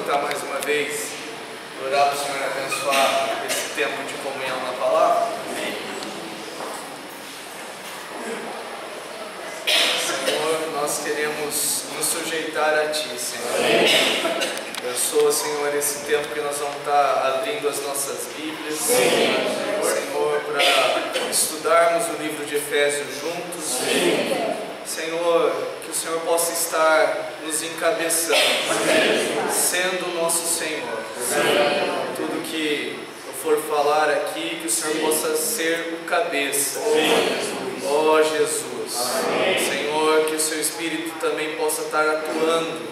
levantar mais uma vez, orar para o Senhor abençoar esse tempo de comunhão na palavra? Senhor, nós queremos nos sujeitar a Ti, Senhor. Abençoa, Senhor, esse tempo que nós vamos estar abrindo as nossas Bíblias, Senhor, para estudarmos o livro de Efésios juntos. Senhor, que o Senhor possa estar nos encabeçando, sendo o nosso Senhor. Tudo que eu for falar aqui, que o Senhor possa ser o cabeça. Ó Jesus. Senhor, que o Seu Espírito também possa estar atuando.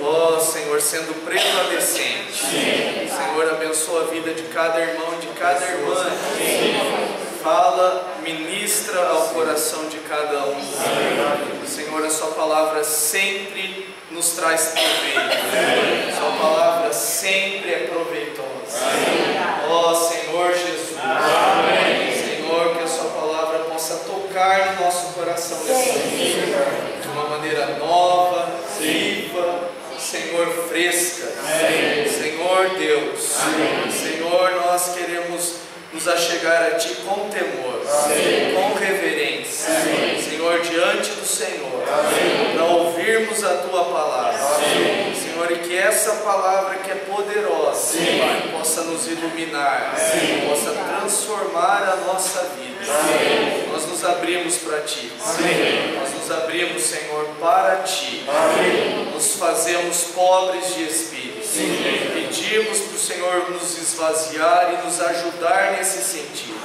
Ó Senhor, sendo prevalecente. Senhor, abençoa a vida de cada irmão e de cada irmã. Fala, ministra ao coração de cada um. Senhor, a Sua palavra sempre nos traz proveito. Sua palavra sempre é proveitosa. Ó Senhor Jesus. Senhor, que a Sua palavra possa tocar no nosso coração nessa vida, de uma maneira nova, viva, Senhor, fresca. Senhor Deus. Senhor, nós queremos nos achegar a Ti com temor, com reverência, Senhor, diante do Senhor, para ouvirmos a Tua palavra, Senhor, e que essa palavra que é poderosa, possa nos iluminar, possa transformar a nossa vida. Nós nos abrimos para Ti, nós nos abrimos, Senhor, para Ti, nos fazemos pobres de espírito, pedimos para o Senhor nos esvaziar e nos ajudar nesse sentido.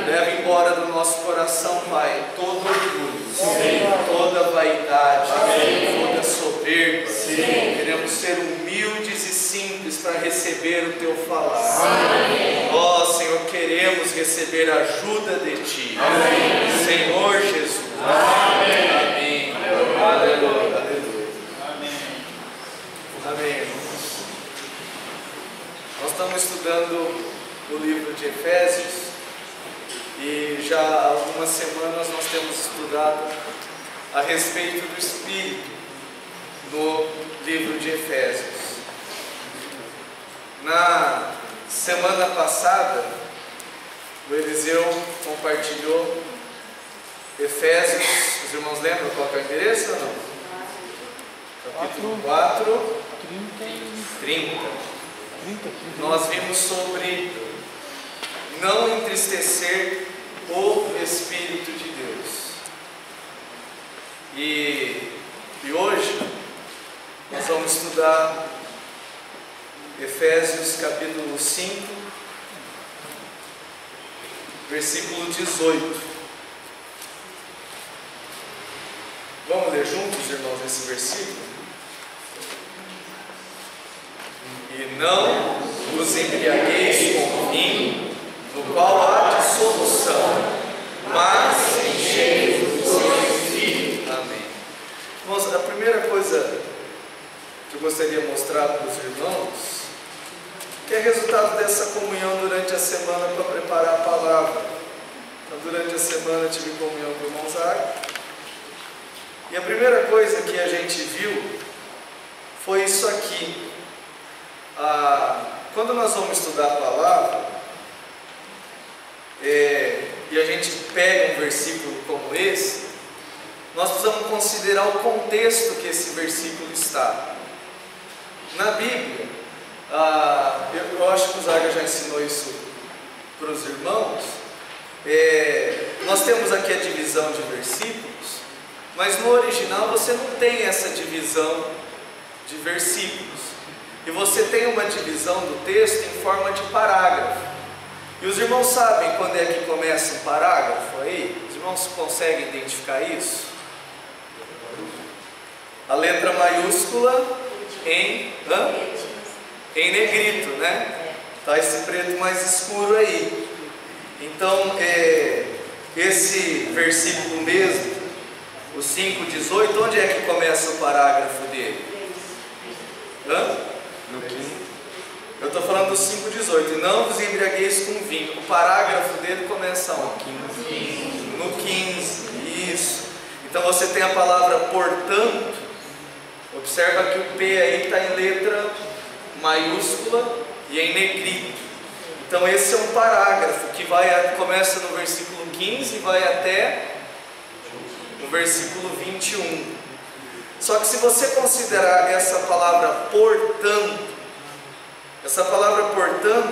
Leva embora do nosso coração, Pai, todo orgulho, toda vaidade, toda soberba. Queremos ser humildes e simples para receber o Teu falar. Ó Senhor, queremos receber a ajuda de Ti. Senhor Jesus. Amém. Aleluia. Amém, irmãos. Nós estamos estudando o livro de Efésios e já há algumas semanas nós temos estudado a respeito do Espírito no livro de Efésios. Na semana passada, o Eliseu compartilhou Efésios, os irmãos lembram qual é o endereço ou não? Capítulo 4, 30. Nós vimos sobre não entristecer o Espírito de Deus. E hoje nós vamos estudar Efésios capítulo 5, versículo 18. Vamos ler juntos, irmãos, esse versículo? E não vos embriagueis com vinho, no qual há dissolução, mas enchei-vos do Espírito. Amém. Irmãos, a primeira coisa que eu gostaria de mostrar para os irmãos, que é resultado dessa comunhão durante a semana para preparar a palavra. Então, durante a semana eu tive comunhão com o irmão Zago. E a primeira coisa que a gente viu foi isso aqui. Quando nós vamos estudar a palavra, e a gente pega um versículo como esse, nós precisamos considerar o contexto que esse versículo está. Na Bíblia, eu acho que o Zaga já ensinou isso para os irmãos, nós temos aqui a divisão de versículos, mas no original você não tem essa divisão de versículos. E você tem uma divisão do texto em forma de parágrafo. E os irmãos sabem quando é que começa um parágrafo aí? Os irmãos conseguem identificar isso? A letra maiúscula em negrito, né? Está esse preto mais escuro aí. Então, esse versículo mesmo, o 5:18, onde é que começa o parágrafo dele? No 15. Eu estou falando do 5:18. Não vos embriagueis com vinho. O parágrafo dele começa onde? No 15. Isso. Então você tem a palavra portanto. Observa que o P aí está em letra maiúscula e em negrito. Então esse é um parágrafo que começa no versículo 15 e vai até no versículo 21. Só que se você considerar essa palavra portanto,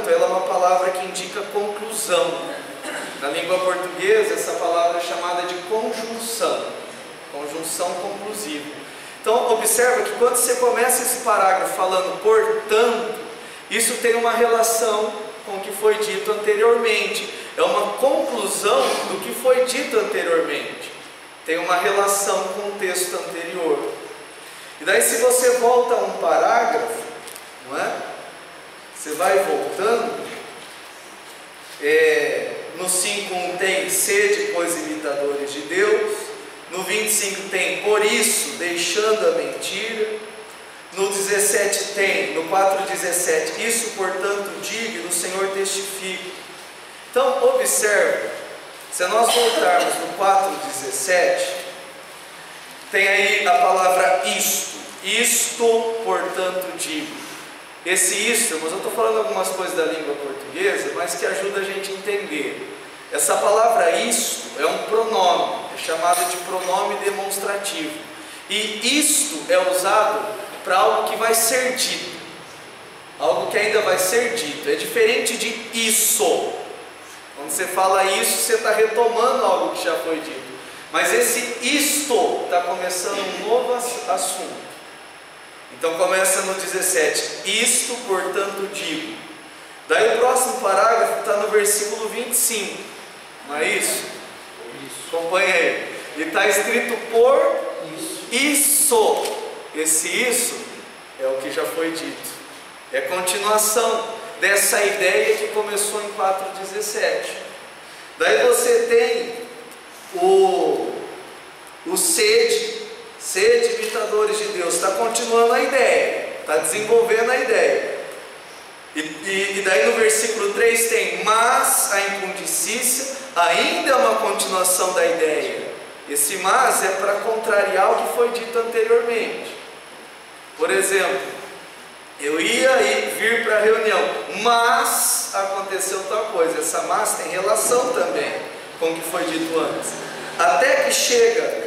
ela é uma palavra que indica conclusão. Na língua portuguesa, essa palavra é chamada de conjunção conclusiva. Então observa que quando você começa esse parágrafo falando portanto, isso tem uma relação com o que foi dito anteriormente. É uma conclusão do que foi dito anteriormente. Tem uma relação com o texto anterior. E daí se você volta a um parágrafo, não é? Você vai voltando. No 5:1 tem sede, pois, imitadores de Deus. No 25 tem por isso, deixando a mentira. No 17 tem, no 4:17, isso portanto digo, no Senhor testifico. Então observe, se nós voltarmos no 4:17, tem aí a palavra isto portanto digo. Esse isto, mas eu estou falando algumas coisas da língua portuguesa, mas que ajuda a gente a entender. Essa palavra isto é um pronome, é chamado de pronome demonstrativo. E isto é usado para algo que vai ser dito, algo que ainda vai ser dito. É diferente de isso. Quando você fala isso, você está retomando algo que já foi dito. Mas esse isto está começando um novo assunto. Então começa no 17, isto portanto digo. Daí o próximo parágrafo está no versículo 25, não é isso? Acompanha aí. E está escrito por isso. Esse isso é o que já foi dito. É continuação dessa ideia que começou em 4:17. Daí você tem o sede, imitadores de Deus. Está continuando a ideia, está desenvolvendo a ideia. E daí no versículo 3 tem, mas a impundicícia ainda é uma continuação da ideia. Esse mas é para contrariar o que foi dito anteriormente. Por exemplo, eu ia vir para a reunião, mas aconteceu tal coisa. Essa mas tem relação também com o que foi dito antes. Até que chega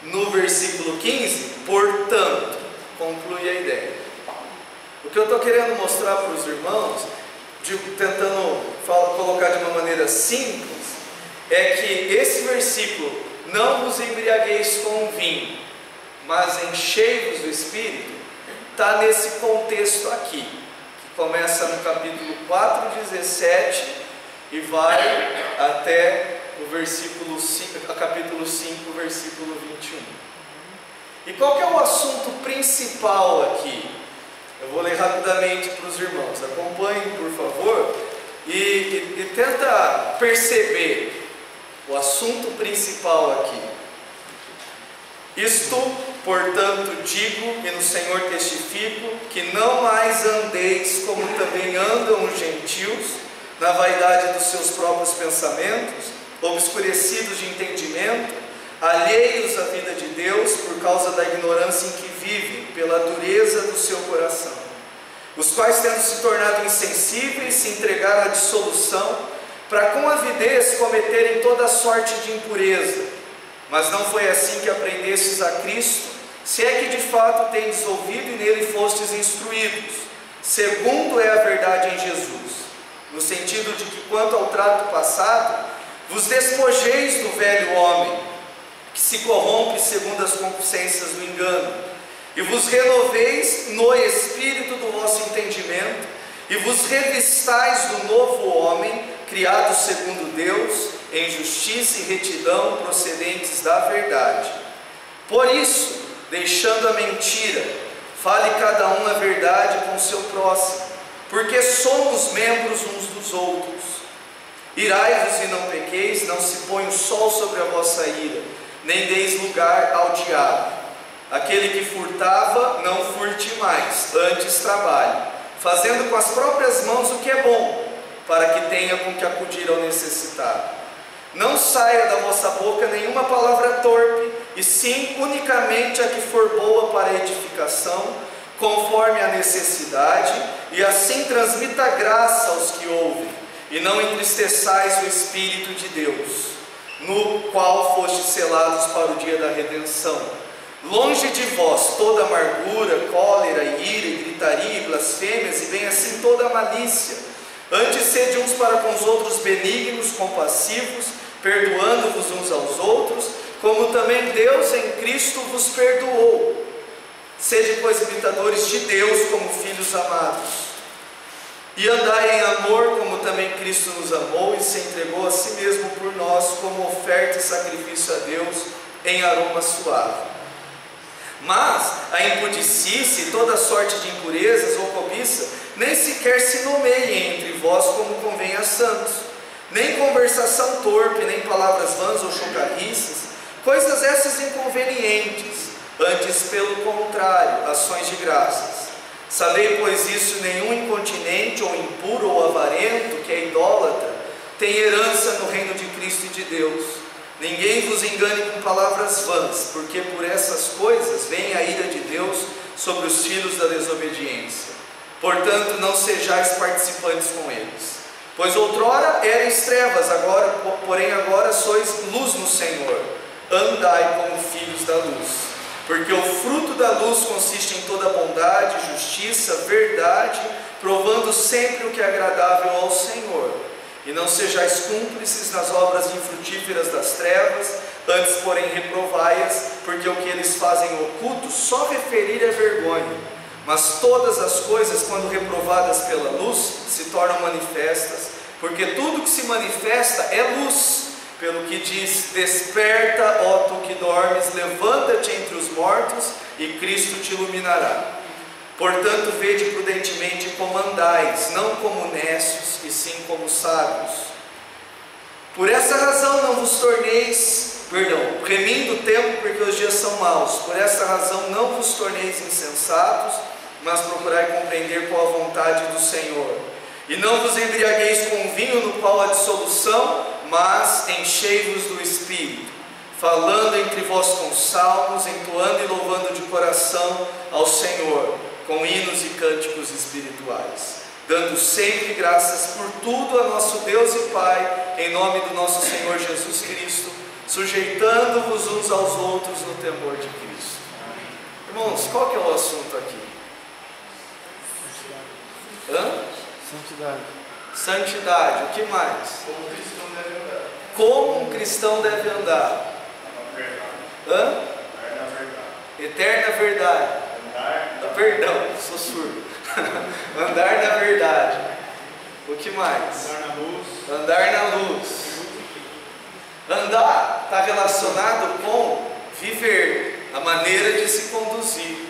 no versículo 15, portanto, conclui a ideia. O que eu estou querendo mostrar para os irmãos, tentando colocar de uma maneira simples, é que esse versículo, não vos embriagueis com vinho, mas enchei-vos do Espírito, está nesse contexto aqui, que começa no capítulo 4:17 e vai até o versículo 5, capítulo 5, versículo 21. E qual que é o assunto principal aqui? Eu vou ler rapidamente para os irmãos, acompanhem por favor, e tenta perceber o assunto principal aqui. Isto, portanto, digo e no Senhor testifico, que não mais andeis como também andam os gentios, na vaidade dos seus próprios pensamentos, obscurecidos de entendimento, alheios à vida de Deus por causa da ignorância em que vivem, pela dureza do seu coração, os quais, tendo se tornado insensíveis, se entregaram à dissolução, para com avidez cometerem toda sorte de impureza. Mas não foi assim que aprendestes a Cristo, se é que de fato tendes ouvido e nele fostes instruídos, segundo é a verdade em Jesus, no sentido de que, quanto ao trato passado, vos despojeis do velho homem, que se corrompe segundo as concupiscências do engano, e vos renoveis no espírito do vosso entendimento, e vos revistais do novo homem, criado segundo Deus, em justiça e retidão procedentes da verdade. Por isso, deixando a mentira, fale cada um a verdade com o seu próximo, porque somos membros uns dos outros. Irai-vos e não pequeis, não se ponha o sol sobre a vossa ira, nem deis lugar ao diabo. Aquele que furtava, não furte mais, antes trabalhe, fazendo com as próprias mãos o que é bom, para que tenha com que acudir ao necessitado. Não saia da vossa boca nenhuma palavra torpe, e sim unicamente a que for boa para a edificação, conforme a necessidade, e assim transmita graça aos que ouvem, e não entristeçais o Espírito de Deus, no qual fostes selados para o dia da redenção. Longe de vós toda amargura, cólera, ira, e gritaria, e blasfêmias, e bem assim toda malícia. Antes sede uns para com os outros benignos, compassivos, perdoando-vos uns aos outros, como também Deus em Cristo vos perdoou. Sede, pois, imitadores de Deus como filhos amados, e andai em amor, como também Cristo nos amou e se entregou a si mesmo por nós, como oferta e sacrifício a Deus em aroma suave. Mas a impudicícia e toda sorte de impurezas ou cobiça nem sequer se nomeiem entre vós, como convém a santos, nem conversação torpe, nem palavras vãs ou chocarrices, coisas essas inconvenientes, antes pelo contrário, ações de graças. Sabei, pois, isso: nenhum incontinente ou impuro ou avarento, que é idólatra, tem herança no reino de Cristo e de Deus. Ninguém vos engane com palavras vãs, porque por essas coisas vem a ira de Deus sobre os filhos da desobediência. Portanto, não sejais participantes com eles. Pois outrora erais trevas, porém agora sois luz no Senhor. Andai como filhos da luz. Porque o fruto da luz consiste em toda bondade, justiça, verdade, provando sempre o que é agradável ao Senhor. E não sejais cúmplices nas obras infrutíferas das trevas, antes, porém, reprovai-as, porque o que eles fazem oculto só referir é vergonha. Mas todas as coisas, quando reprovadas pela luz, se tornam manifestas, porque tudo que se manifesta é luz. Pelo que diz: desperta, ó tu que dormes, levanta-te entre os mortos, e Cristo te iluminará. Portanto, vede prudentemente como andais, não como necios, e sim como sábios. Por essa razão não vos torneis, remindo o tempo, porque os dias são maus. Por essa razão não vos torneis insensatos, mas procurai compreender qual a vontade do Senhor. E não vos embriagueis com vinho, no qual há dissolução, mas enchei-vos do Espírito, falando entre vós com salmos, entoando e louvando de coração ao Senhor, com hinos e cânticos espirituais, dando sempre graças por tudo a nosso Deus e Pai, em nome do nosso Senhor Jesus Cristo, sujeitando-vos uns aos outros no temor de Cristo. Irmãos, qual que é o assunto aqui? Santidade. Santidade. O que mais? Como um cristão deve andar? Eterna verdade. Perdão, sou surdo. Andar na verdade. O que mais? Andar na luz. Andar está relacionado com viver, a maneira de se conduzir.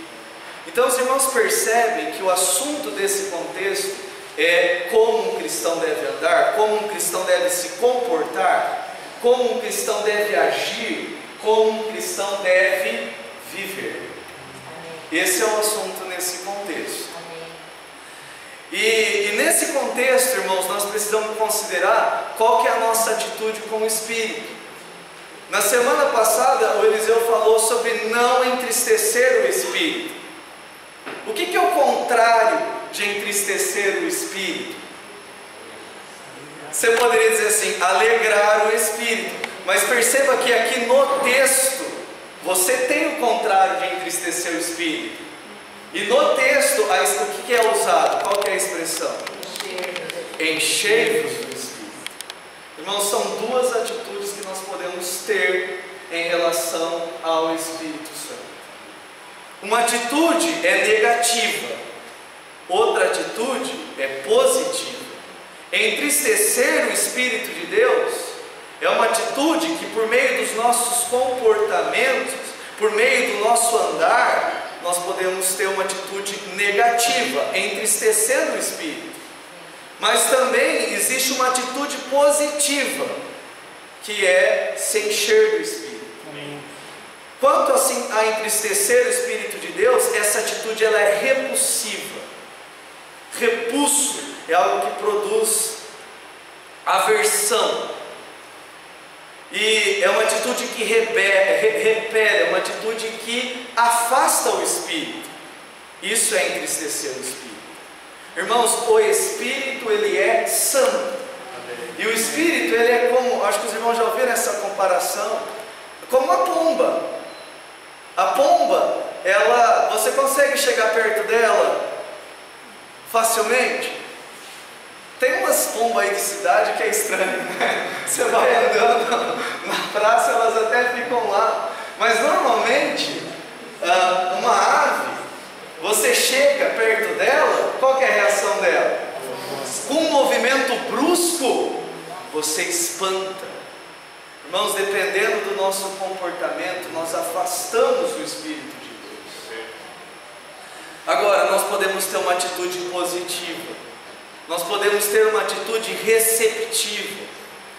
Então os irmãos percebem que o assunto desse contexto é como um cristão deve andar, como um cristão deve se comportar, como um cristão deve agir, como um cristão deve viver. Esse é o assunto nesse contexto. E nesse contexto, irmãos, nós precisamos considerar qual que é a nossa atitude com o Espírito. Na semana passada, o Eliseu falou sobre não entristecer o Espírito. O que é o contrário de entristecer o Espírito? Você poderia dizer assim, alegrar o Espírito. Mas perceba que aqui no texto, você tem o contrário de entristecer o Espírito. E no texto, o que é usado? Qual que é a expressão? Encher-vos do Espírito. Irmãos, são duas atitudes que nós podemos ter em relação ao Espírito Santo. Uma atitude é negativa, outra atitude é positiva. Entristecer o Espírito de Deus é uma atitude que, por meio dos nossos comportamentos, por meio do nosso andar, nós podemos ter uma atitude negativa, entristecendo o Espírito. Mas também existe uma atitude positiva, que é se encher do Espírito. Quanto assim a entristecer o Espírito de Deus, essa atitude ela é repulsiva. Repulso é algo que produz aversão. E é uma atitude atitude que repele, uma atitude que afasta o Espírito. Isso é entristecer o Espírito. Irmãos, o Espírito, ele é santo. E o Espírito, ele é como, acho que os irmãos já ouviram essa comparação, como uma pomba. A pomba, você consegue chegar perto dela facilmente? Tem umas pombas aí de cidade que é estranho, né? Você vai andando na praça, elas até ficam lá. Mas normalmente, uma ave, você chega perto dela, qual que é a reação dela? Com um movimento brusco, você espanta. Irmãos, dependendo do nosso comportamento, nós afastamos o Espírito de Deus. Agora, nós podemos ter uma atitude positiva. Nós podemos ter uma atitude receptiva.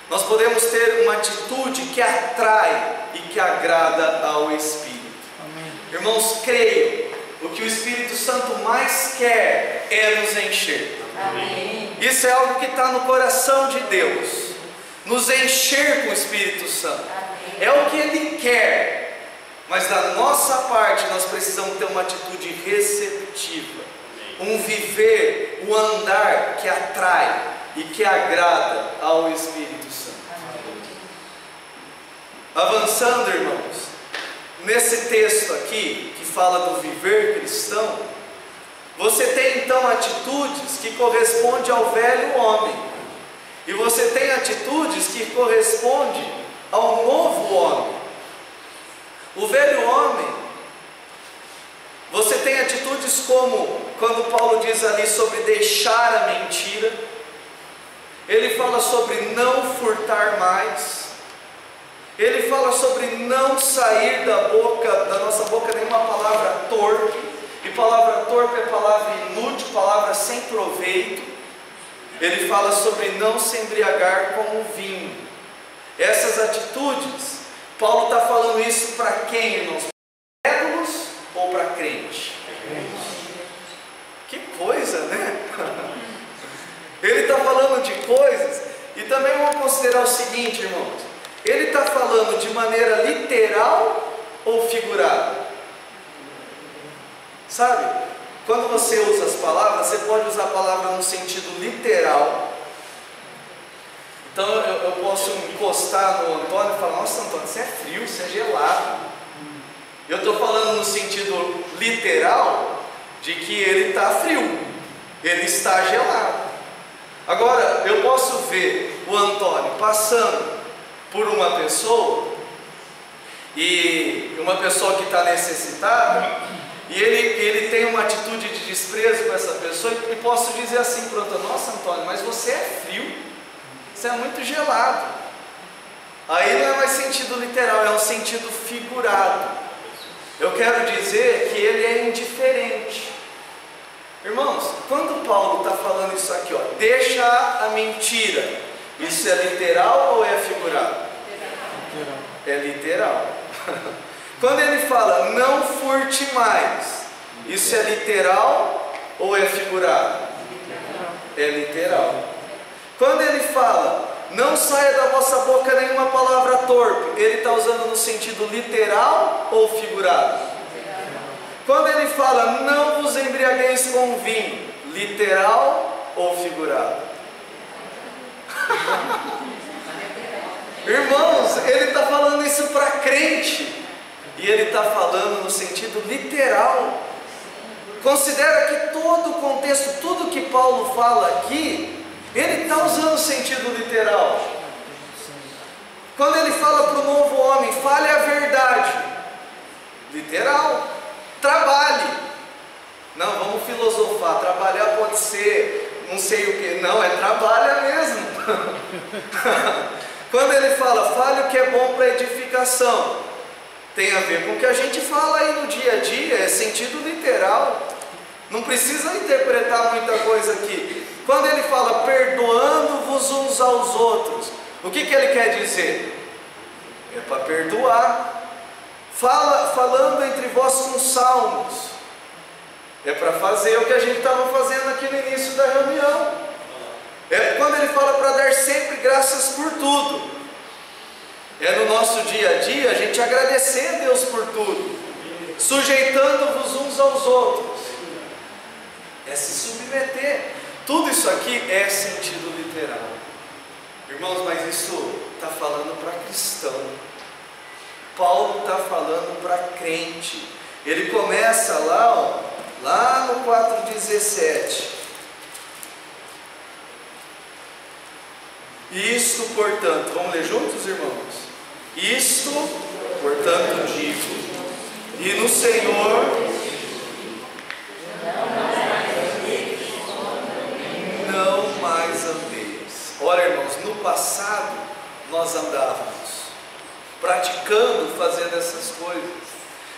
Nós podemos ter uma atitude que atrai e que agrada ao Espírito. Amém. Irmãos, creiam, o que o Espírito Santo mais quer é nos encher. Amém. Isso é algo que está no coração de Deus, nos encher com o Espírito Santo. Amém. É o que Ele quer, mas da nossa parte nós precisamos ter uma atitude receptiva. Um viver, um andar que atrai e que agrada ao Espírito Santo. Avançando, irmãos, nesse texto aqui, que fala do viver cristão, você tem então atitudes que correspondem ao velho homem, e você tem atitudes que correspondem ao novo homem. O velho homem, você tem atitudes como, quando Paulo diz ali sobre deixar a mentira, ele fala sobre não furtar mais, ele fala sobre não sair da nossa boca nenhuma palavra torpe, e palavra torpe é palavra inútil, palavra sem proveito. Ele fala sobre não se embriagar com o vinho. Essas atitudes, Paulo está falando isso para quem, irmãos? Crédulos ou para crente? Que coisa, né? Ele está falando de coisas, e também vamos considerar o seguinte, irmãos: ele está falando de maneira literal ou figurada? Sabe, quando você usa as palavras, você pode usar a palavra no sentido literal. Então eu posso encostar no Antônio e falar: nossa, Antônio, você é frio, você é gelado. Eu estou falando no sentido literal de que ele está frio, ele está gelado. Agora, eu posso ver o Antônio passando por uma pessoa, e uma pessoa que está necessitada, e ele tem uma atitude de desprezo com essa pessoa, e posso dizer assim para o Antônio: nossa, Antônio, mas você é frio, você é muito gelado. Aí não é mais sentido literal, é um sentido figurado. Eu quero dizer que ele é indiferente. Irmãos, quando Paulo está falando isso aqui, ó, deixa a mentira, isso é literal ou é figurado? Literal. É literal. Quando ele fala não furte mais, isso é literal ou é figurado? É literal. Quando ele fala não saia da vossa boca nenhuma palavra torpe, ele está usando no sentido literal ou figurado? Quando ele fala não vos embriagueis com vinho, literal ou figurado? Irmãos, ele está falando isso para crente, e ele está falando no sentido literal. Considera que todo o contexto, tudo que Paulo fala aqui, ele está usando o sentido literal. Quando ele fala para o novo homem, fale a verdade, literal. Trabalhe. Não, vamos filosofar. Trabalhar pode ser não sei o que. Não, é trabalha mesmo. Quando ele fala, fale o que é bom para edificação, tem a ver com o que a gente fala aí no dia a dia, é sentido literal. Não precisa interpretar muita coisa aqui. Quando ele fala perdoando-vos uns aos outros, o que ele quer dizer? É para perdoar. Falando entre vós com salmos, é para fazer o que a gente estava fazendo aqui no início da reunião. É quando ele fala para dar sempre graças por tudo, é no nosso dia a dia, a gente agradecer a Deus por tudo, sujeitando-vos uns aos outros, é se submeter. Tudo isso aqui é sentido literal, irmãos, mas isso está falando para cristão. Paulo está falando para crente. Ele começa lá no 4,17. Isto, portanto, vamos ler juntos, irmãos? Isto, portanto, digo, e no Senhor não mais andeis. Ora, irmãos, no passado nós andávamos praticando, fazendo essas coisas,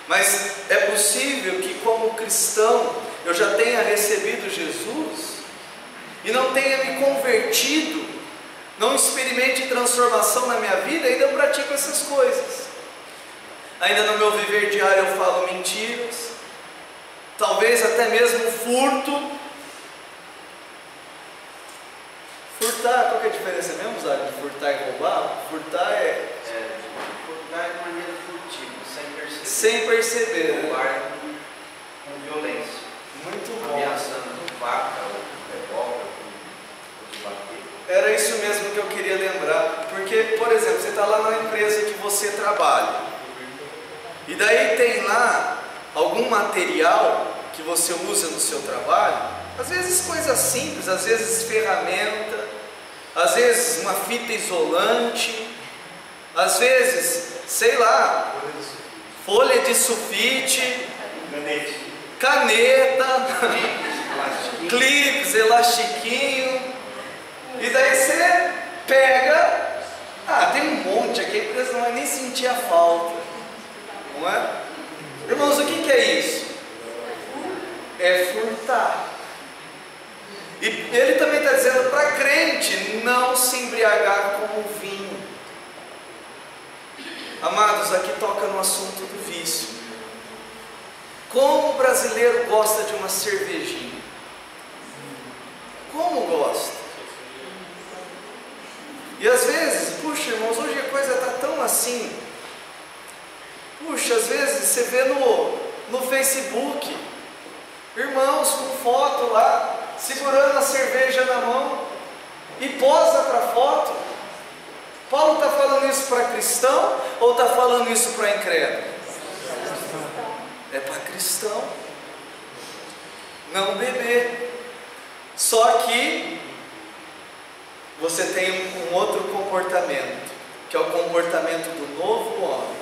mas é possível que como cristão eu já tenha recebido Jesus e não tenha me convertido, não experimente transformação na minha vida, ainda eu pratico essas coisas. Ainda no meu viver diário eu falo mentiras, talvez até mesmo furto. Furtar, qual que é a diferença mesmo, Zé, de furtar e roubar? Furtar Furtar de maneira furtiva, sem perceber, né? Roubar com violência. Muito bom. Ameaçando com faca ou revólver ou de bater. Era isso mesmo que eu queria lembrar, porque, por exemplo, você está lá na empresa que você trabalha, e daí tem lá algum material que você usa no seu trabalho, às vezes coisas simples, às vezes ferramenta, às vezes uma fita isolante, às vezes, sei lá, folha de sulfite, caneta, clipes, elastiquinho. E daí você pega, tem um monte aqui, a empresa não vai nem sentir a falta, não é? Irmãos, o que é isso? É furtar. E ele também está dizendo para crente não se embriagar com o vinho. Amados, aqui toca no assunto do vício. Como o brasileiro gosta de uma cervejinha? Como gosta? E às vezes, puxa, irmãos, hoje a coisa está tão assim. Puxa, às vezes você vê no Facebook, irmãos com foto lá, segurando a cerveja na mão e posa para foto. Paulo está falando isso para cristão ou está falando isso para incrédulo? É para cristão. Não beber. Só que você tem um outro comportamento, que é o comportamento do novo homem.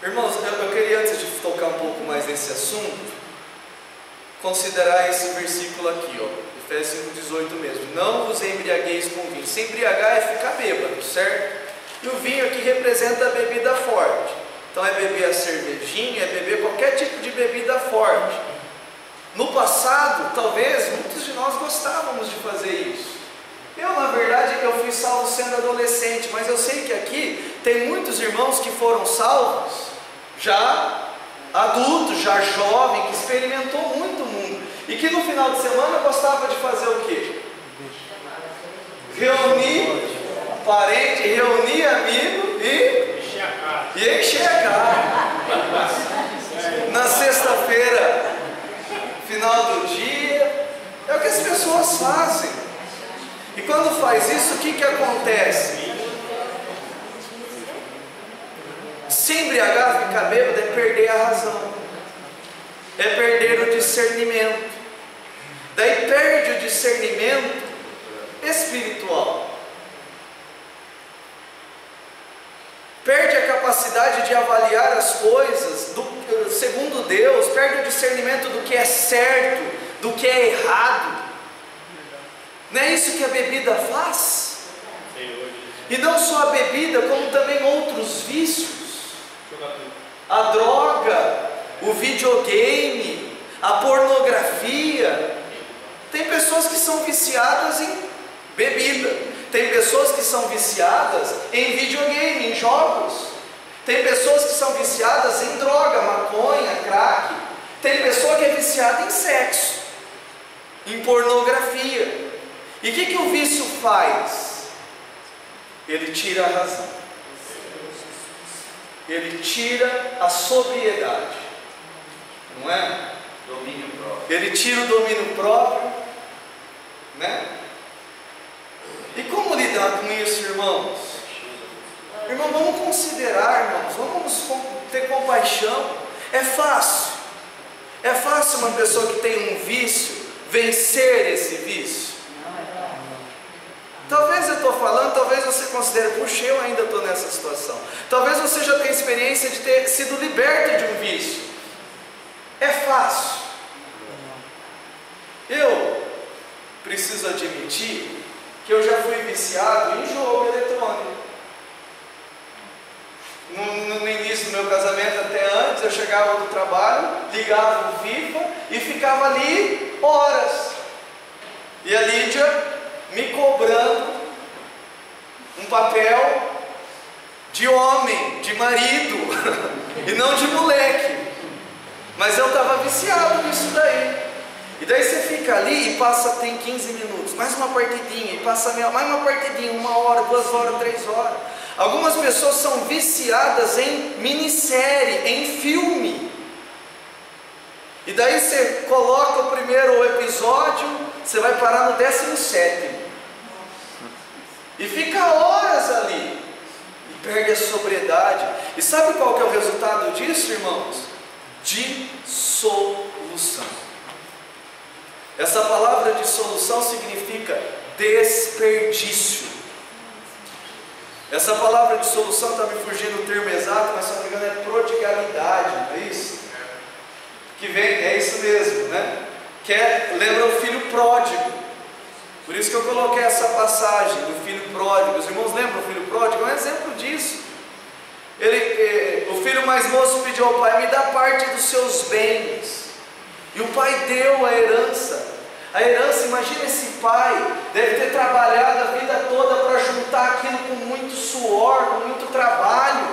Irmãos, eu queria, antes de tocar um pouco mais nesse assunto, considerar esse versículo aqui, Efésios 5,18 mesmo. Não vos embriagueis com vinho. Se embriagar é ficar bêbado, certo? E o vinho aqui representa a bebida forte. Então é beber a cervejinha, é beber qualquer tipo de bebida forte. No passado, talvez, muitos de nós gostávamos de fazer isso. Eu, na verdade, eu fui salvo sendo adolescente, mas eu sei que aqui tem muitos irmãos que foram salvos já adulto, já jovem, que experimentou muito o mundo e que no final de semana gostava de fazer o quê? Reunir parente, reunir amigo e encher a cara. Na sexta-feira, final do dia, é o que as pessoas fazem. E quando faz isso, o que acontece? Se embriagar, ficar bêbado, é perder a razão, é perder o discernimento. Daí perde o discernimento espiritual, perde a capacidade de avaliar as coisas segundo Deus, perde o discernimento do que é certo, do que é errado. Não é isso que a bebida faz? E não só a bebida, como também outros vícios. A droga, o videogame, a pornografia. Tem pessoas que são viciadas em bebida, tem pessoas que são viciadas em videogame, em jogos, tem pessoas que são viciadas em droga, maconha, crack, tem pessoa que é viciada em sexo, em pornografia. E o que o vício faz? ele tira a razão, ele tira a sobriedade, não é? Domínio próprio. Ele tira o domínio próprio, né? E como lidar com isso, irmãos? Irmão, vamos considerar, irmãos, vamos ter compaixão. É fácil uma pessoa que tem um vício vencer esse vício? Talvez eu estou falando, talvez você considere, puxa, eu ainda estou nessa situação. Talvez você já tenha experiência de ter sido liberto de um vício. É fácil. Eu preciso admitir que eu já fui viciado em jogo eletrônico. No início do meu casamento, até antes, eu chegava do trabalho, ligava o FIFA e ficava ali horas. E a Lídia me cobrando um papel de homem, de marido, e não de moleque. Mas eu estava viciado nisso daí. E daí você fica ali e passa, tem 15 minutos, mais uma partidinha, e passa mais uma partidinha, 1 hora, 2 horas, 3 horas. Algumas pessoas são viciadas em minissérie, em filme. E daí você coloca o primeiro episódio, você vai parar no 17º. E fica horas ali. E perde a sobriedade. E sabe qual que é o resultado disso, irmãos? Dissolução. Essa palavra dissolução significa desperdício. Essa palavra dissolução, está me fugindo o termo exato, mas se não me engano é prodigalidade, não é isso? Que vem, é isso mesmo, né? Lembra o filho pródigo. Por isso que eu coloquei essa passagem do filho pródigo. Os irmãos lembram o filho pródigo? É um exemplo disso. O filho mais moço pediu ao pai: me dá parte dos seus bens. E o pai deu a herança. A herança, imagina esse pai, deve ter trabalhado a vida toda para juntar aquilo com muito suor, com muito trabalho.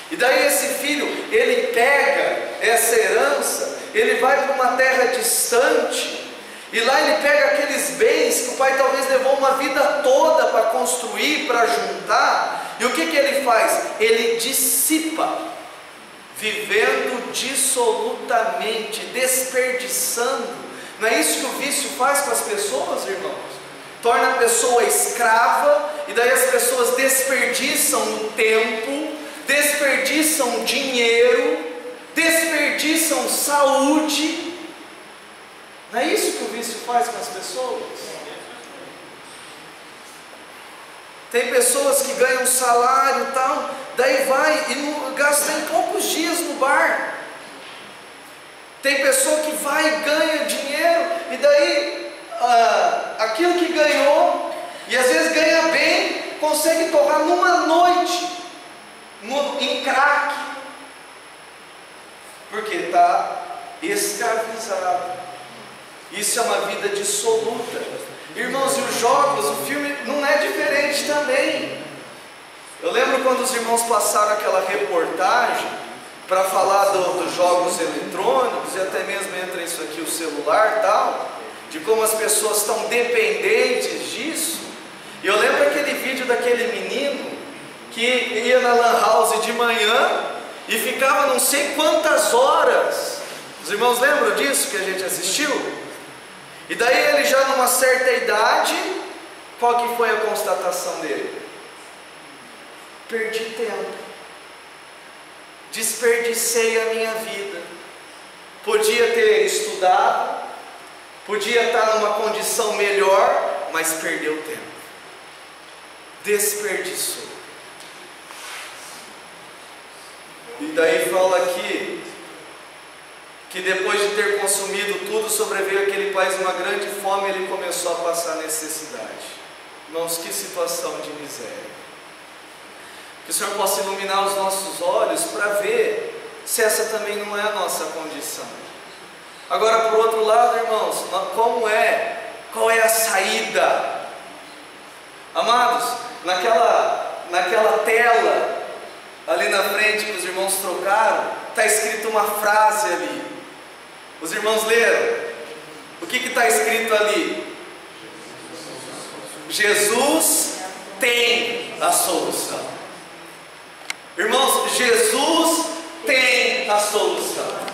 E daí esse filho, ele pega essa herança, ele vai para uma terra distante, e lá ele pega aqueles bens que o pai talvez levou uma vida toda para construir, para juntar, e o que ele faz? Ele dissipa, vivendo dissolutamente, desperdiçando. Não é isso que o vício faz com as pessoas, irmãos? Torna a pessoa escrava, e daí as pessoas desperdiçam o tempo, desperdiçam dinheiro, desperdiçam saúde. Não é isso que o vício faz com as pessoas? Tem pessoas que ganham salário e tal, daí vai e gasta em poucos dias no bar. Tem pessoa que vai e ganha dinheiro, e daí aquilo que ganhou, e às vezes ganha bem, consegue torrar numa noite em crack, porque está escravizado. Isso é uma vida dissoluta. Irmãos, e os jogos, o filme não é diferente também. Eu lembro quando os irmãos passaram aquela reportagem para falar dos jogos eletrônicos, e até mesmo entra isso aqui, o celular e tal, de como as pessoas estão dependentes disso. E eu lembro aquele vídeo daquele menino que ia na lan house de manhã e ficava não sei quantas horas. Os irmãos lembram disso que a gente assistiu? E daí ele já numa certa idade, qual que foi a constatação dele? Perdi tempo. Desperdicei a minha vida. Podia ter estudado, podia estar numa condição melhor, mas perdeu tempo. Desperdiçou. E daí fala aqui que depois de ter consumido tudo, sobreveio aquele país uma grande fome, ele começou a passar necessidade. Irmãos, que situação de miséria. Que o Senhor possa iluminar os nossos olhos para ver se essa também não é a nossa condição. Agora, por outro lado, irmãos, qual é a saída? Amados, naquela tela ali na frente que os irmãos trocaram, está escrito uma frase ali. Os irmãos leram? O que está escrito ali? Jesus tem a solução. Irmãos, Jesus tem a solução.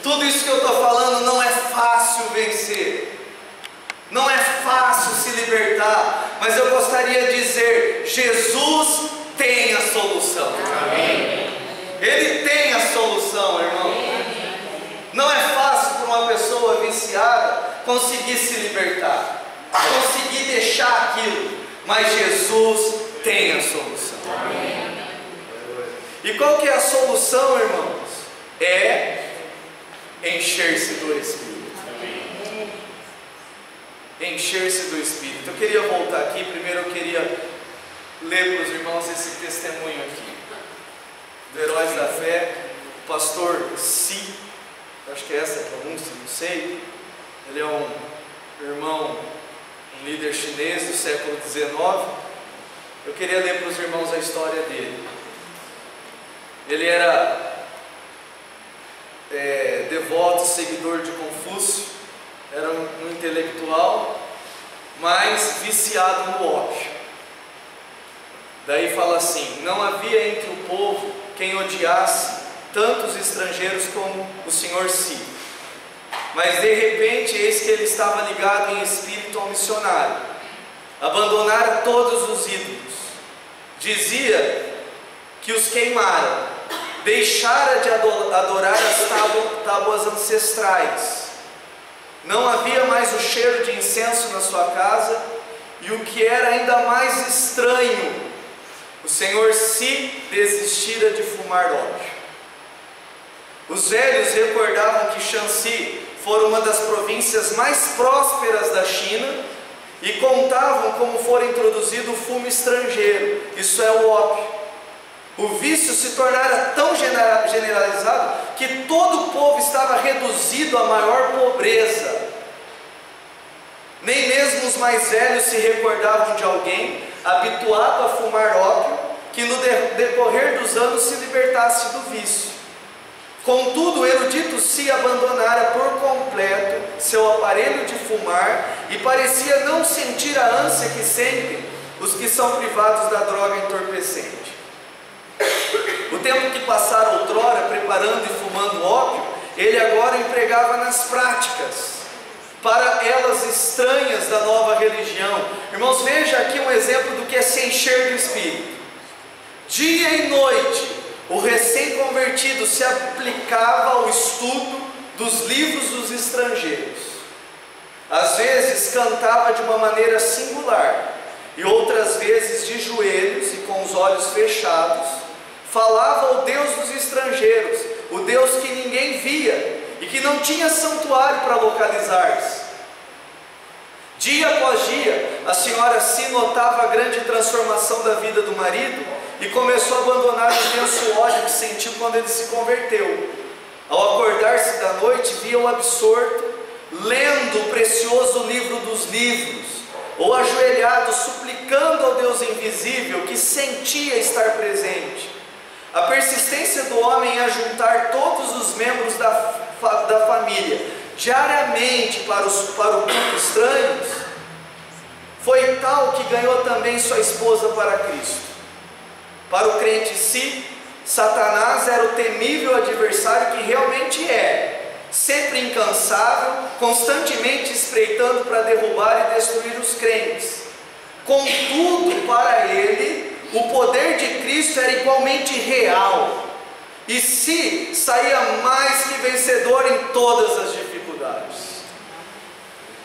Tudo isso que eu estou falando não é fácil vencer. Não é fácil se libertar, mas eu gostaria de dizer: Jesus tem a solução. Amém. Ele tem a solução, irmão. Não é fácil para uma pessoa viciada conseguir se libertar, conseguir deixar aquilo, mas Jesus tem a solução. Amém. E qual que é a solução, irmãos? É encher-se do Espírito. Encher-se do Espírito. Eu queria voltar aqui. Primeiro eu queria ler para os irmãos esse testemunho aqui do Heróis da Fé, o pastor Si, acho que é essa a pronúncia, não sei. Ele é um irmão, um líder chinês do século XIX. Eu queria ler para os irmãos a história dele. Ele era devoto, seguidor de Confúcio, era um intelectual, mas viciado no ópio. Daí fala assim: não havia entre o povo quem odiasse tanto os estrangeiros como o Senhor Si. Mas de repente, eis que ele estava ligado em espírito ao missionário. Abandonara todos os ídolos. Dizia que os queimaram. Deixara de adorar as tábuas ancestrais. Não havia mais o cheiro de incenso na sua casa. E o que era ainda mais estranho, o Senhor Si desistira de fumar ópio. Os velhos recordavam que Shanxi fora uma das províncias mais prósperas da China e contavam como fora introduzido o fumo estrangeiro, isso é o ópio. O vício se tornara tão generalizado que todo o povo estava reduzido à maior pobreza. Nem mesmo os mais velhos se recordavam de alguém habituado a fumar ópio que no decorrer dos anos se libertasse do vício. Contudo, o erudito Si abandonara por completo seu aparelho de fumar e parecia não sentir a ânsia que sentem os que são privados da droga entorpecente. O tempo que passara outrora preparando e fumando ópio, ele agora empregava nas práticas, para elas estranhas da nova religião. Irmãos, veja aqui um exemplo do que é se encher do Espírito. Dia e noite, o recém-convertido se aplicava ao estudo dos livros dos estrangeiros. Às vezes cantava de uma maneira singular, e outras vezes de joelhos e com os olhos fechados, falava ao Deus dos estrangeiros, o Deus que ninguém via e que não tinha santuário para localizar-se. Dia após dia, a senhora Si notava a grande transformação da vida do marido e começou a abandonar o intenso ódio que sentiu quando ele se converteu. Ao acordar-se da noite, via-o absorto, lendo o precioso livro dos livros, ou ajoelhado, suplicando ao Deus invisível que sentia estar presente. A persistência do homem em ajuntar todos os membros da família diariamente para o culto estranhos foi tal que ganhou também sua esposa para Cristo. Para o crente Si, Satanás era o temível adversário que realmente é, sempre incansável, constantemente espreitando para derrubar e destruir os crentes. Contudo, para ele, o poder de Cristo era igualmente real, e Si saía mais que vencedor em todas as dificuldades.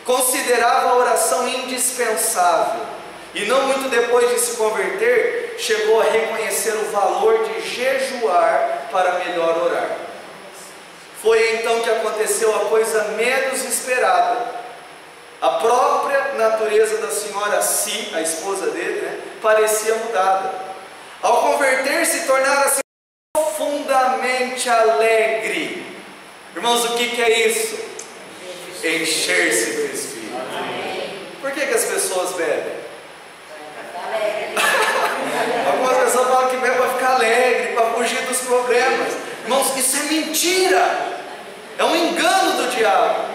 Considerava a oração indispensável, e não muito depois de se converter, chegou a reconhecer o valor de jejuar para melhor orar. Foi então que aconteceu a coisa menos esperada. A própria natureza da senhora Si, a esposa dele, parecia mudada. Ao converter-se, tornara-se profundamente alegre. Irmãos, o que é isso? Encher-se do Espírito. Por que as pessoas bebem? Algumas pessoas falam que bebe para ficar alegre, para fugir dos problemas. Irmãos, isso é mentira. É um engano do diabo.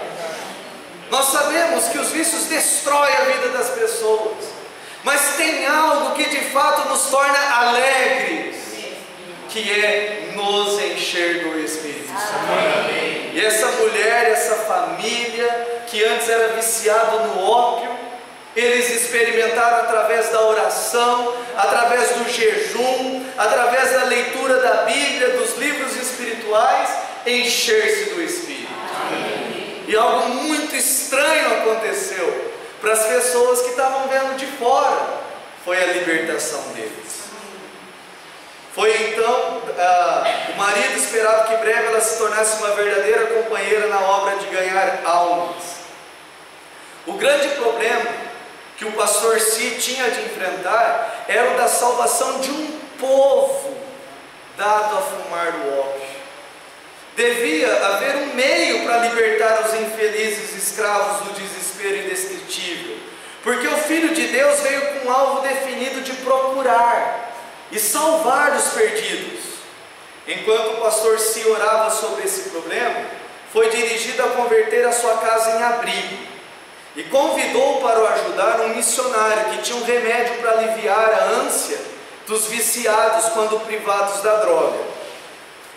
Nós sabemos que os vícios destroem a vida das pessoas. Mas tem algo que de fato nos torna alegres, que é nos encher do Espírito Santo. E essa mulher, essa família que antes era viciado no ópio, eles experimentaram através da oração, através do jejum, através da leitura da Bíblia, dos livros espirituais, encher-se do Espírito. E algo muito estranho aconteceu para as pessoas que estavam vendo de fora, foi a libertação deles. Foi então, o marido esperava que em breve ela se tornasse uma verdadeira companheira na obra de ganhar almas. O grande problema que o pastor Si tinha de enfrentar era o da salvação de um povo dado a fumar o ópio. Devia haver um meio para libertar os infelizes escravos do desespero indescritível, porque o Filho de Deus veio com um alvo definido de procurar e salvar os perdidos. Enquanto o pastor Si orava sobre esse problema, foi dirigido a converter a sua casa em abrigo e convidou para o ajudar um missionário que tinha um remédio para aliviar a ânsia dos viciados quando privados da droga.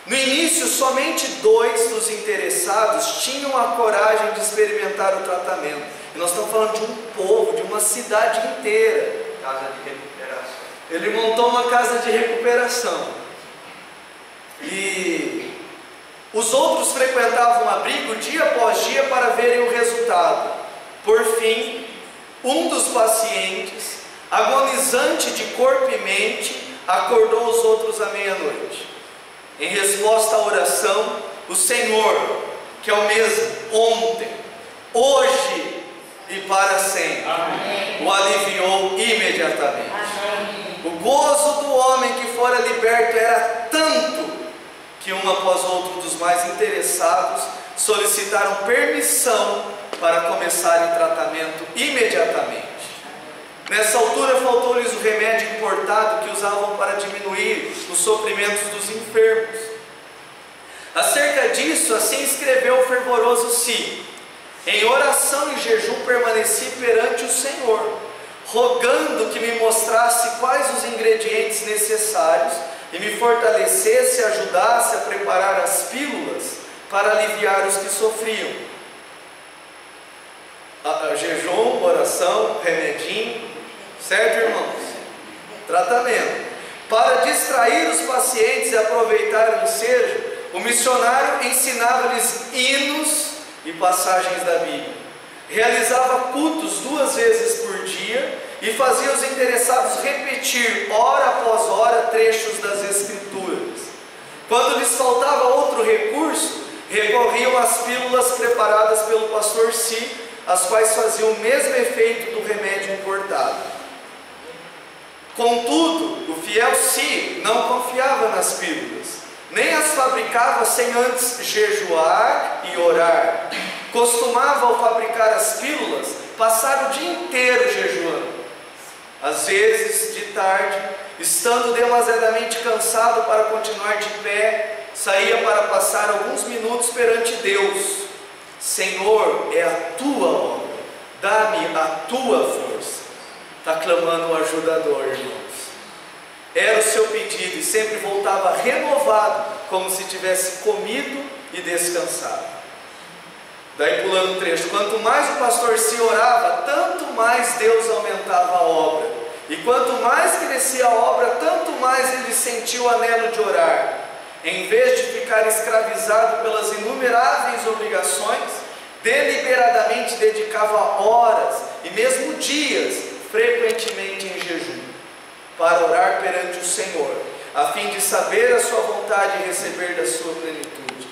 No início, somente 2 dos interessados tinham a coragem de experimentar o tratamento. E nós estamos falando de um povo, de uma cidade inteira. Casa de recuperação. Ele montou uma casa de recuperação. E os outros frequentavam o abrigo dia após dia para verem o resultado. Por fim, um dos pacientes, agonizante de corpo e mente, acordou os outros à meia-noite. Em resposta à oração, o Senhor, que é o mesmo ontem, hoje e para sempre, amém, o aliviou imediatamente. Amém. O gozo do homem que fora liberto era tanto que um após outro dos mais interessados solicitaram permissão para começarem o tratamento imediatamente. Nessa altura faltou-lhes o remédio importado que usavam para diminuir os sofrimentos dos enfermos. Acerca disso, assim escreveu o fervoroso Si: em oração e jejum permaneci perante o Senhor, rogando que me mostrasse quais os ingredientes necessários e me fortalecesse e ajudasse a preparar as pílulas para aliviar os que sofriam. Jejum, oração, remedinho, certo, irmãos? Tratamento. Para distrair os pacientes e aproveitar o ensejo, o missionário ensinava-lhes hinos e passagens da Bíblia. Realizava cultos 2 vezes por dia e fazia os interessados repetir, hora após hora, trechos das Escrituras. Quando lhes faltava outro recurso, recorriam às pílulas preparadas pelo pastor Si, as quais faziam o mesmo efeito do remédio importado. Contudo, o fiel Si não confiava nas pílulas, nem as fabricava sem antes jejuar e orar. Costumava, ao fabricar as pílulas, passar o dia inteiro jejuando. Às vezes, de tarde, estando demasiadamente cansado para continuar de pé, saía para passar alguns minutos perante Deus. Senhor, é a tua obra, dá-me a tua força. Está clamando o ajudador, irmãos. Era o seu pedido e sempre voltava renovado, como se tivesse comido e descansado. Daí pulando o trecho: quanto mais o pastor Si orava, tanto mais Deus aumentava a obra. E quanto mais crescia a obra, tanto mais ele sentiu o anelo de orar. Em vez de ficar escravizado pelas inumeráveis obrigações, deliberadamente dedicava horas e mesmo dias, frequentemente em jejum, para orar perante o Senhor, a fim de saber a sua vontade e receber da sua plenitude.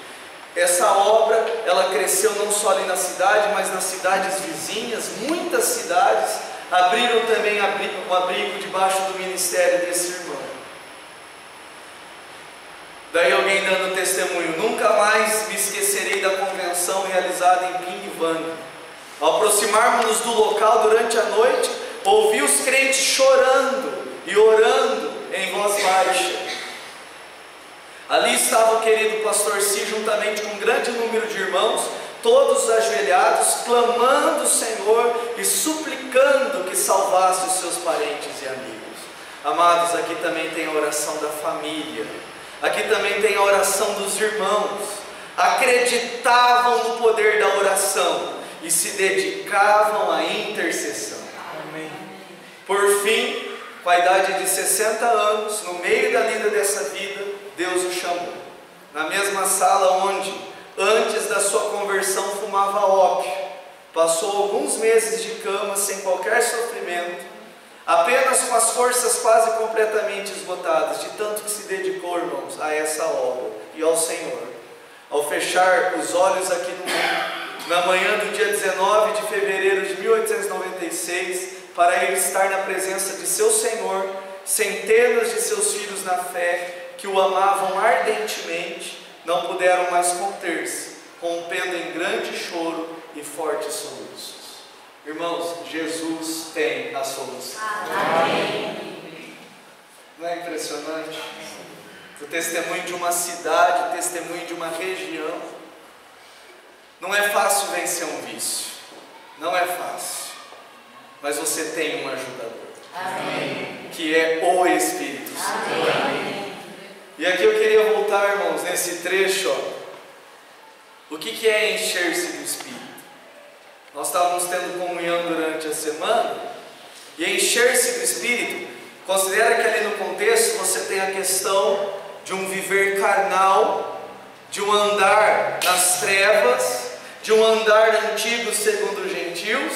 Essa obra, ela cresceu não só ali na cidade, mas nas cidades vizinhas. Muitas cidades abriram também um abrigo debaixo do ministério desse irmão. Daí alguém dando testemunho: nunca mais me esquecerei da convenção realizada em Pingvang. Ao aproximarmos-nos do local durante a noite, ouvi os crentes chorando e orando em voz baixa. Ali estava o querido pastor Si, juntamente com um grande número de irmãos, todos ajoelhados, clamando o Senhor e suplicando que salvasse os seus parentes e amigos. Amados, aqui também tem a oração da família, aqui também tem a oração dos irmãos. Acreditavam no poder da oração e se dedicavam à intercessão. Amém. Por fim, com a idade de 60 anos, no meio da lida dessa vida, Deus o chamou. Na mesma sala onde, antes da sua conversão, fumava ópio, passou alguns meses de cama sem qualquer sofrimento, apenas com as forças quase completamente esgotadas, de tanto que se dedicou, irmãos, a essa obra e ao Senhor. Ao fechar os olhos aqui no mundo, na manhã do dia 19 de fevereiro de 1896, para ele estar na presença de seu Senhor, centenas de seus filhos na fé, que o amavam ardentemente, não puderam mais conter-se, rompendo em grande choro e fortes soluços. Irmãos, Jesus tem a solução. Amém. Não é impressionante? O testemunho de uma cidade, o testemunho de uma região. Não é fácil vencer um vício, não é fácil, mas você tem um ajudador. Amém. Que é o Espírito Santo. Amém. E aqui eu queria voltar, irmãos, nesse trecho, ó. O que é encher-se do Espírito? Nós estávamos tendo comunhão durante a semana, e encher-se do Espírito, considera que ali no contexto você tem a questão de um viver carnal, de um andar nas trevas, de um andar antigo segundo os gentios,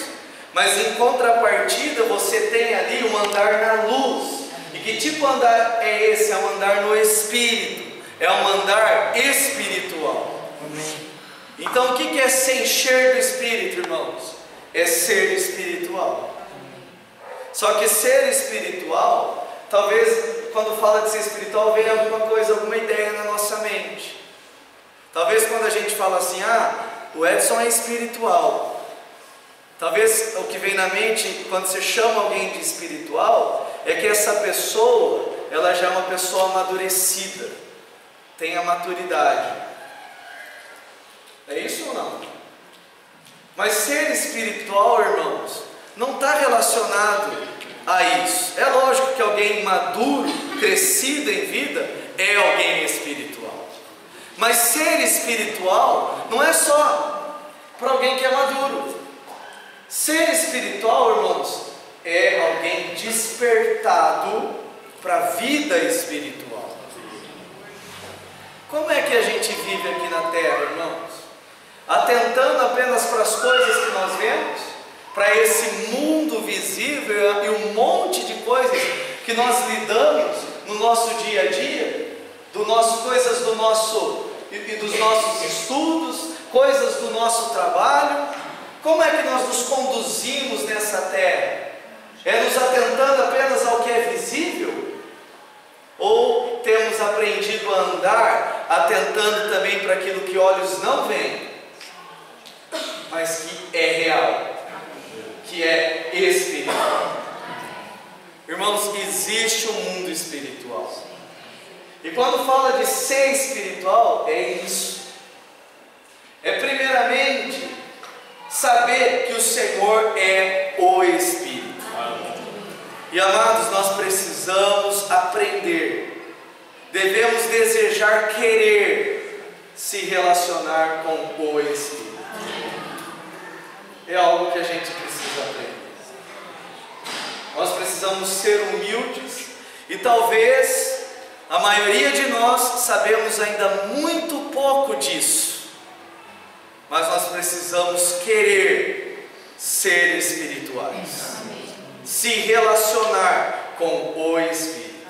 mas em contrapartida você tem ali um andar na luz. E que tipo de andar é esse? É um andar no Espírito, é um andar espiritual. Amém. Então o que é se encher do Espírito, irmãos? É ser espiritual. Só que ser espiritual, talvez quando fala de ser espiritual venha alguma coisa, alguma ideia na nossa mente. Talvez quando a gente fala assim, o Edson é espiritual, talvez o que vem na mente quando você chama alguém de espiritual é que essa pessoa, ela já é uma pessoa amadurecida, tem a maturidade. É isso ou não? Mas ser espiritual, irmãos, não está relacionado a isso. É lógico que alguém maduro, crescido em vida, é alguém espiritual. Mas ser espiritual não é só para alguém que é maduro. Ser espiritual, irmãos, é alguém despertado para a vida espiritual. Como é que a gente vive aqui na terra, irmãos? Atentando apenas para as coisas que nós vemos, para esse mundo visível e um monte de coisas que nós lidamos no nosso dia a dia, coisas do nosso e dos nossos estudos, coisas do nosso trabalho. Como é que nós nos conduzimos nessa terra? É nos atentando apenas ao que é visível? Ou temos aprendido a andar atentando também para aquilo que olhos não veem, mas que é real, que é espiritual? Irmãos, existe um mundo espiritual. E quando fala de ser espiritual, é isso. É primeiramente saber que o Senhor é o Espírito. E amados, nós precisamos aprender, devemos desejar, querer se relacionar com o Espírito. É algo que a gente precisa aprender. Nós precisamos ser humildes, e talvez a maioria de nós sabemos ainda muito pouco disso, mas nós precisamos querer ser espirituais, se relacionar com o Espírito.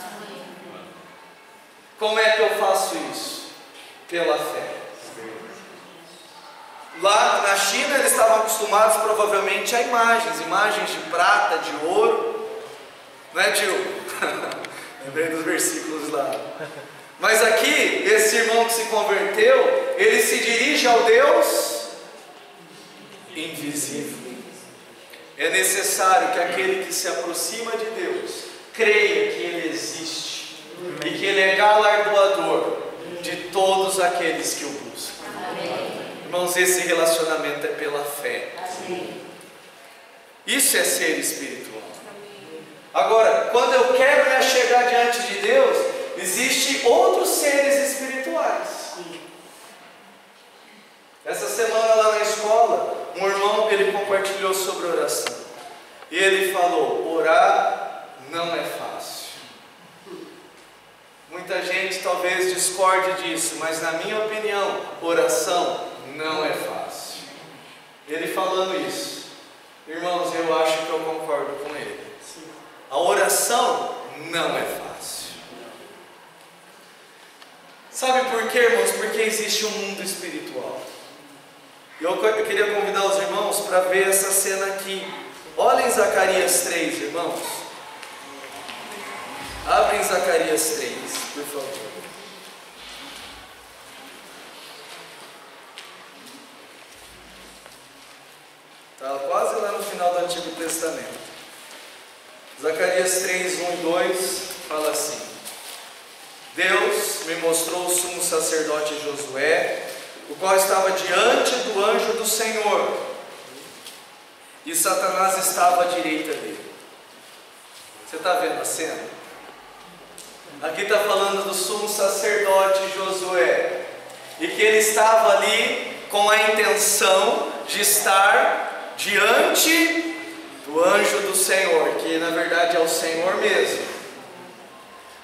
Como é que eu faço isso? Pela fé. Lá na China eles estavam acostumados provavelmente a imagens de prata, de ouro, não é, tio? Lembrei dos versículos lá. Mas aqui, esse irmão que se converteu, ele se dirige ao Deus invisível. É necessário que aquele que se aproxima de Deus creia que Ele existe e que Ele é galardoador de todos aqueles que o buscam. Amém. Irmãos, esse relacionamento é pela fé. Isso é ser espiritual. Agora, quando eu quero me achegar diante de Deus, existem outros seres espirituais. Essa semana lá na escola, um irmão, ele compartilhou sobre oração. E ele falou, orar não é fácil. Muita gente talvez discorde disso, mas na minha opinião, oração não é fácil. Ele falando isso, irmãos, eu acho que eu concordo com ele. A oração não é fácil. Sabe por quê, irmãos? Porque existe um mundo espiritual. Eu queria convidar os irmãos para ver essa cena aqui. Olhem Zacarias 3, irmãos. Abrem Zacarias 3, por favor. Está quase lá no final do Antigo Testamento. Zacarias 3, 1 e 2 fala assim: Deus me mostrou o sumo sacerdote Josué, o qual estava diante do anjo do Senhor, e Satanás estava à direita dele. Você está vendo a cena? Aqui está falando do sumo sacerdote Josué, e que ele estava ali com a intenção de estar diante do anjo do Senhor, que na verdade é o Senhor mesmo.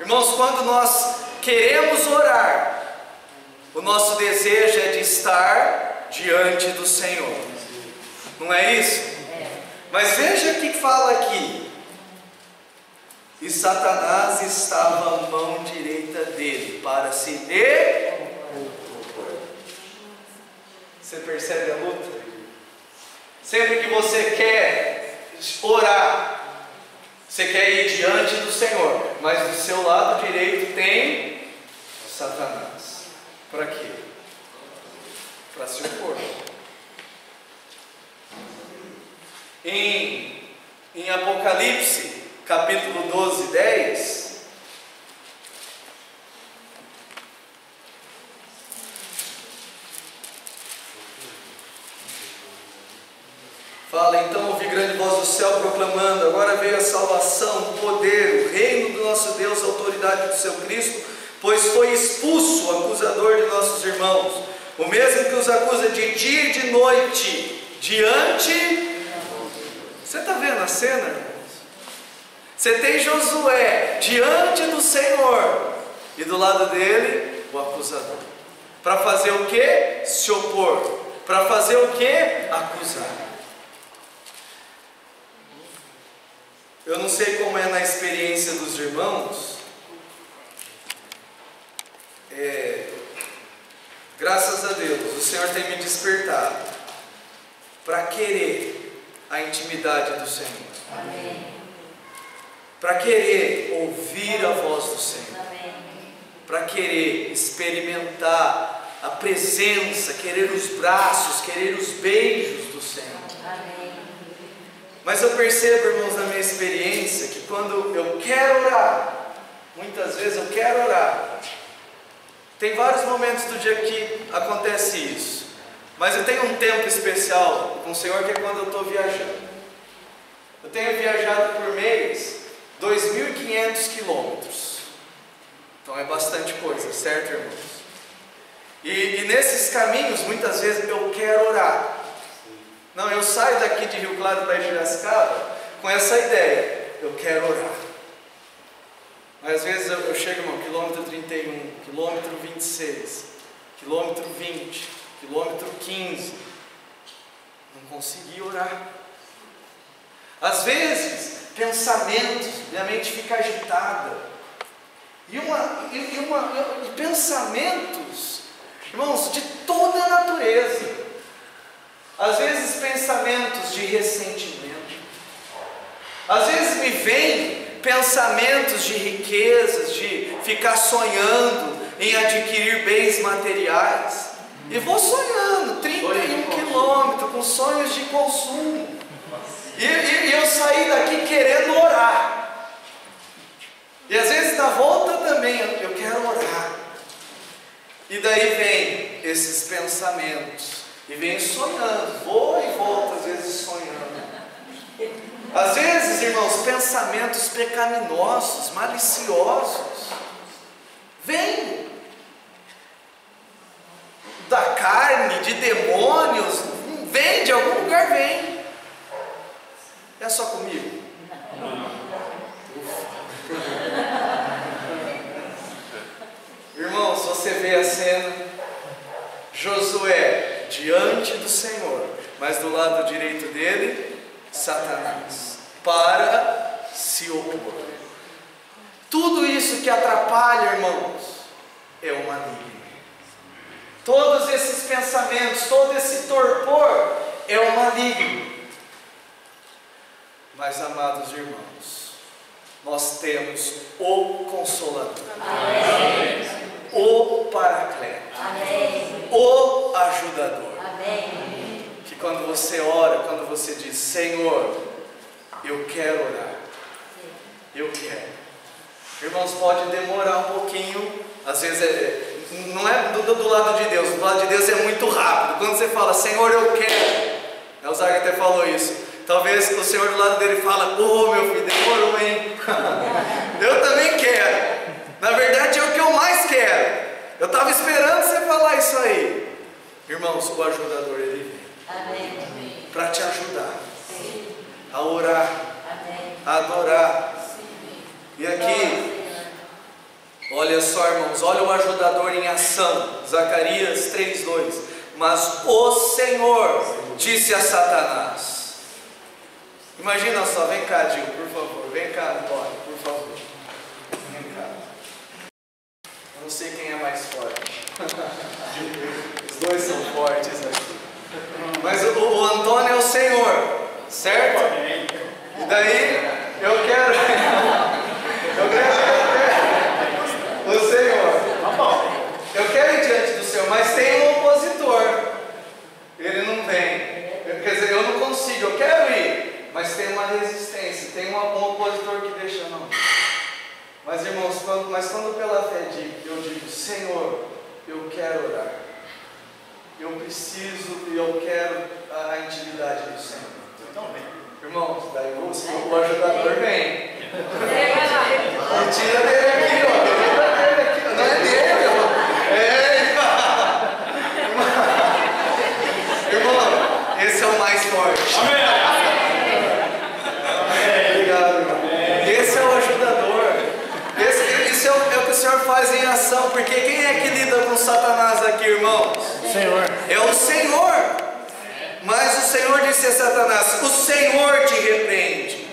Irmãos, quando nós queremos orar, o nosso desejo é de estar diante do Senhor, não é isso? Mas veja o que fala aqui: e Satanás estava à mão direita dele para se lhe opor. Você percebe a luta? Sempre que você quer orar, você quer ir diante do Senhor, mas do seu lado direito tem Satanás. Para quê? Para se opor. Em Apocalipse, capítulo 12, 10, fala: então ouvi grande voz do céu proclamando: agora veio a salvação, o poder, o reino do nosso Deus, a autoridade do seu Cristo, pois foi expulso o acusador de nossos irmãos, o mesmo que os acusa de dia e de noite, diante... Você está vendo a cena, irmãos? Você tem Josué diante do Senhor, e do lado dele, o acusador. Para fazer o que? Se opor. Para fazer o que? Acusar. Eu não sei como é na experiência dos irmãos. Graças a Deus, o Senhor tem me despertado para querer a intimidade do Senhor. Amém. Para querer ouvir a voz do Senhor. Amém. Para querer experimentar a presença, querer os braços, querer os beijos do Senhor. Amém. Mas eu percebo, irmãos, na minha experiência, que quando eu quero orar, muitas vezes eu quero orar, tem vários momentos do dia que acontece isso, mas eu tenho um tempo especial com o Senhor, que é quando eu estou viajando. Eu tenho viajado por mês 2.500 quilômetros, então é bastante coisa, certo, irmãos? E nesses caminhos, muitas vezes eu quero orar. Não, eu saio daqui de Rio Claro para Piracicaba com essa ideia: eu quero orar. Mas às vezes eu chego, irmão, quilômetro 31, quilômetro 26, quilômetro 20, quilômetro 15, não consegui orar. Às vezes, pensamentos, minha mente fica agitada, e pensamentos, irmãos, de toda a natureza. Às vezes pensamentos de ressentimento, às vezes me vem pensamentos de riquezas, de ficar sonhando em adquirir bens materiais, e vou sonhando 31 quilômetros com sonhos de consumo, e eu saí daqui querendo orar, e às vezes na volta também eu quero orar, e daí vem esses pensamentos, E vem sonhando, voa e volta, às vezes sonhando. Às vezes, irmãos, pensamentos pecaminosos, maliciosos, vêm da carne, de demônios, vem de algum lugar, vem. É só comigo? Irmãos, você vê a cena, Josué diante do Senhor, mas do lado direito dele, Satanás, para se opor. Tudo isso que atrapalha, irmãos, é o maligno. Todos esses pensamentos, todo esse torpor é o maligno. Mas, amados irmãos, nós temos o Consolador, amém, o Paracleto, amém, o Ajudador, amém, que quando você ora, quando você diz, Senhor, eu quero orar, eu quero. Irmãos, pode demorar um pouquinho, às vezes não é do lado de Deus, do lado de Deus é muito rápido. Quando você fala, Senhor, eu quero, o Zaga até falou isso. Talvez o Senhor do lado dele fala, meu filho, demorou, hein? Eu também quero. Na verdade é o que eu mais quero. Eu estava esperando você falar isso aí. Irmãos, o ajudador ele vem para te ajudar, sim, a orar, amém, a adorar, sim. E aqui, olha só, irmãos, olha o ajudador em ação. Zacarias 3:2. Mas o Senhor disse a Satanás. Imagina só, vem cá, Gil, por favor, vem cá, Antônio, por favor, vem cá. Eu não sei quem é mais forte. Os dois são fortes aqui. Mas o Antônio é o Senhor, certo? E daí, eu quero o Senhor. Eu quero ir diante do Senhor, mas tem um opositor. Ele não vem. Quer dizer, eu não consigo, eu quero ir, mas tem uma resistência, tem um opositor que deixa não. Mas, irmãos, quando pela fé eu digo, Senhor, eu quero orar, eu preciso e eu quero a intimidade do Senhor. Então vem. Irmãos, daí o ajudador vem. Tira dele aqui, ó. Não é dele, ó. Irmão, esse é o mais forte. Obrigado, irmão. Esse é o ajudador. Isso é o que o Senhor faz em ação. Porque quem é que lida com Satanás aqui, irmãos? Senhor. É o Senhor. Mas o Senhor disse a Satanás, o Senhor te repreende,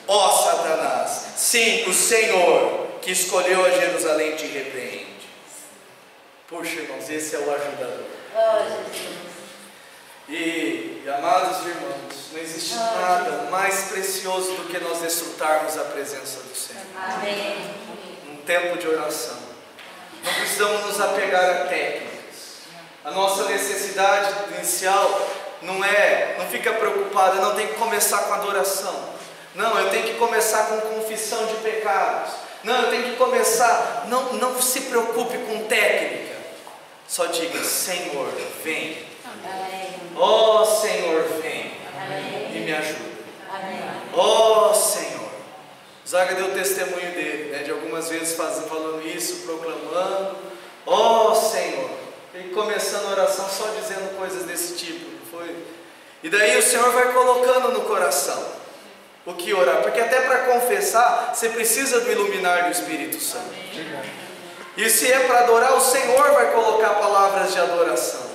ó Satanás. Sim, o Senhor que escolheu a Jerusalém te repreende. Puxa, irmãos, esse é o ajudador. E amados irmãos, não existe nada mais precioso do que nós desfrutarmos a presença do Senhor. Amém. Um tempo de oração. Não precisamos nos apegar a técnicas. A nossa necessidade inicial não fica preocupada, não tem que começar com adoração. Não, eu tenho que começar com confissão de pecados. Não, eu tenho que começar, não se preocupe com técnica. Só diga, Senhor, vem. Ó Senhor, vem. E me ajuda. Ó Senhor. Zaga deu testemunho dele, de algumas vezes falando isso, proclamando, ó Senhor. E começando a oração só dizendo coisas desse tipo, não foi? E daí o Senhor vai colocando no coração o que orar, porque até para confessar você precisa do iluminar do Espírito Santo. E se é para adorar, o Senhor vai colocar palavras de adoração.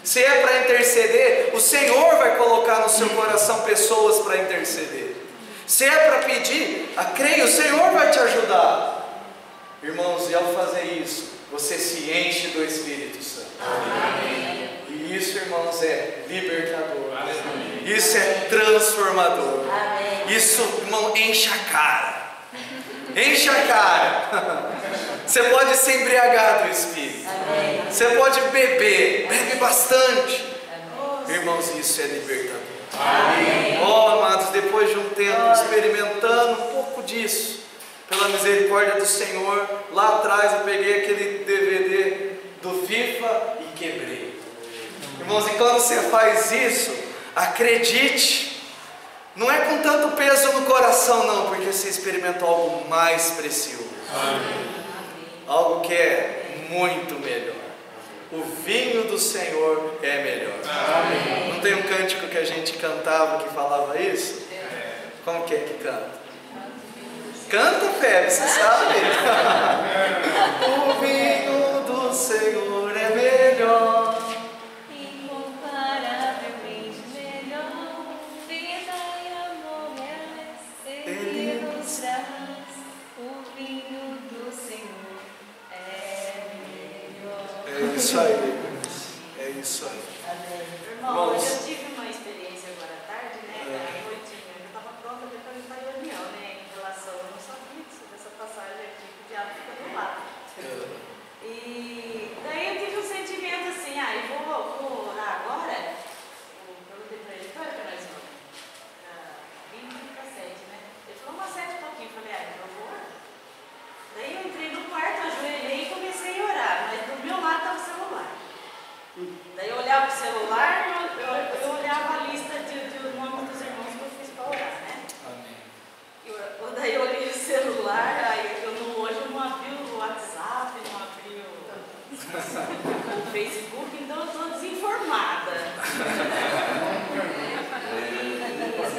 Se é para interceder, o Senhor vai colocar no seu coração pessoas para interceder. Se é para pedir, creia, o Senhor vai te ajudar. Irmãos, e ao fazer isso, você se enche do Espírito Santo. Amém. E isso, irmãos, é libertador. Amém. Isso é transformador. Amém. Isso, irmão, enche a cara. Enche a cara. Você pode se embriagar do Espírito. Amém. Você pode beber. Bebe bastante. Amém. Irmãos, isso é libertador. Amém. Amados, depois de um tempo experimentando um pouco disso, pela misericórdia do Senhor, lá atrás eu peguei aquele DVD do FIFA e quebrei. Irmãos, e quando você faz isso, acredite, não é com tanto peso no coração não, porque você experimenta algo mais precioso. Amém. Algo que é muito melhor. O vinho do Senhor é melhor. Amém. Não tem um cântico que a gente cantava que falava isso? Como que é que canta? Canta, Febe, você sabe? O vinho do Senhor é melhor. Incomparavelmente melhor. Vida e amor Ele nos traz. O vinho do Senhor é melhor. É isso aí, irmãos. É isso aí. Irmão, hoje eu tive uma experiência agora à tarde, né? À noitinha. Eu estava pronta depois da reunião, né? Em relação, eu não sabia dessa passagem aqui, que o diabo fica do lado. E daí eu tive um sentimento assim, eu vou orar agora. Eu perguntei para ele, qual era que nós vamos? 20 para 7, né? Ele falou umas 7 e pouquinho. Eu falei, então eu vou orar. Daí eu entrei no quarto, ajoelhei e comecei a orar, mas do meu lado estava o celular. Daí eu olhava o celular, eu olhava a lista de nomes dos irmãos que eu fiz para orar, né? Amém. Daí eu olhei o celular, hoje eu não abri o WhatsApp, não abri o Facebook, então eu estou desinformada.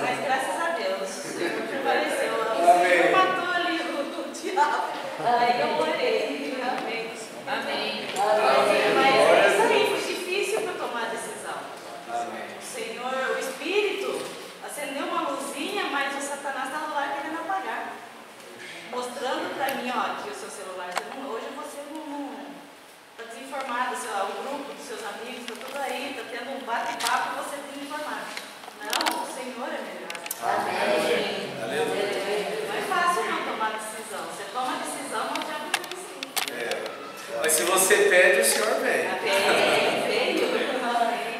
Mas graças a Deus, o Senhor prevaleceu. O Senhor matou ali o diabo. Aí eu orei. Amém. Amém. Mas é isso aí, foi difícil para tomar a decisão. O Senhor, o Espírito, acendeu uma luzinha, mas o Satanás estava lá querendo apagar. Mostrando para mim, que o seu celular, hoje você não está desinformado, o grupo dos seus amigos, está tudo aí, está tendo um bate-papo e você desinformado. Não, o Senhor é melhor. Amém. Não é fácil não tomar decisão. Você toma a decisão, não já vem. Mas se você pede, o Senhor vem. Veio.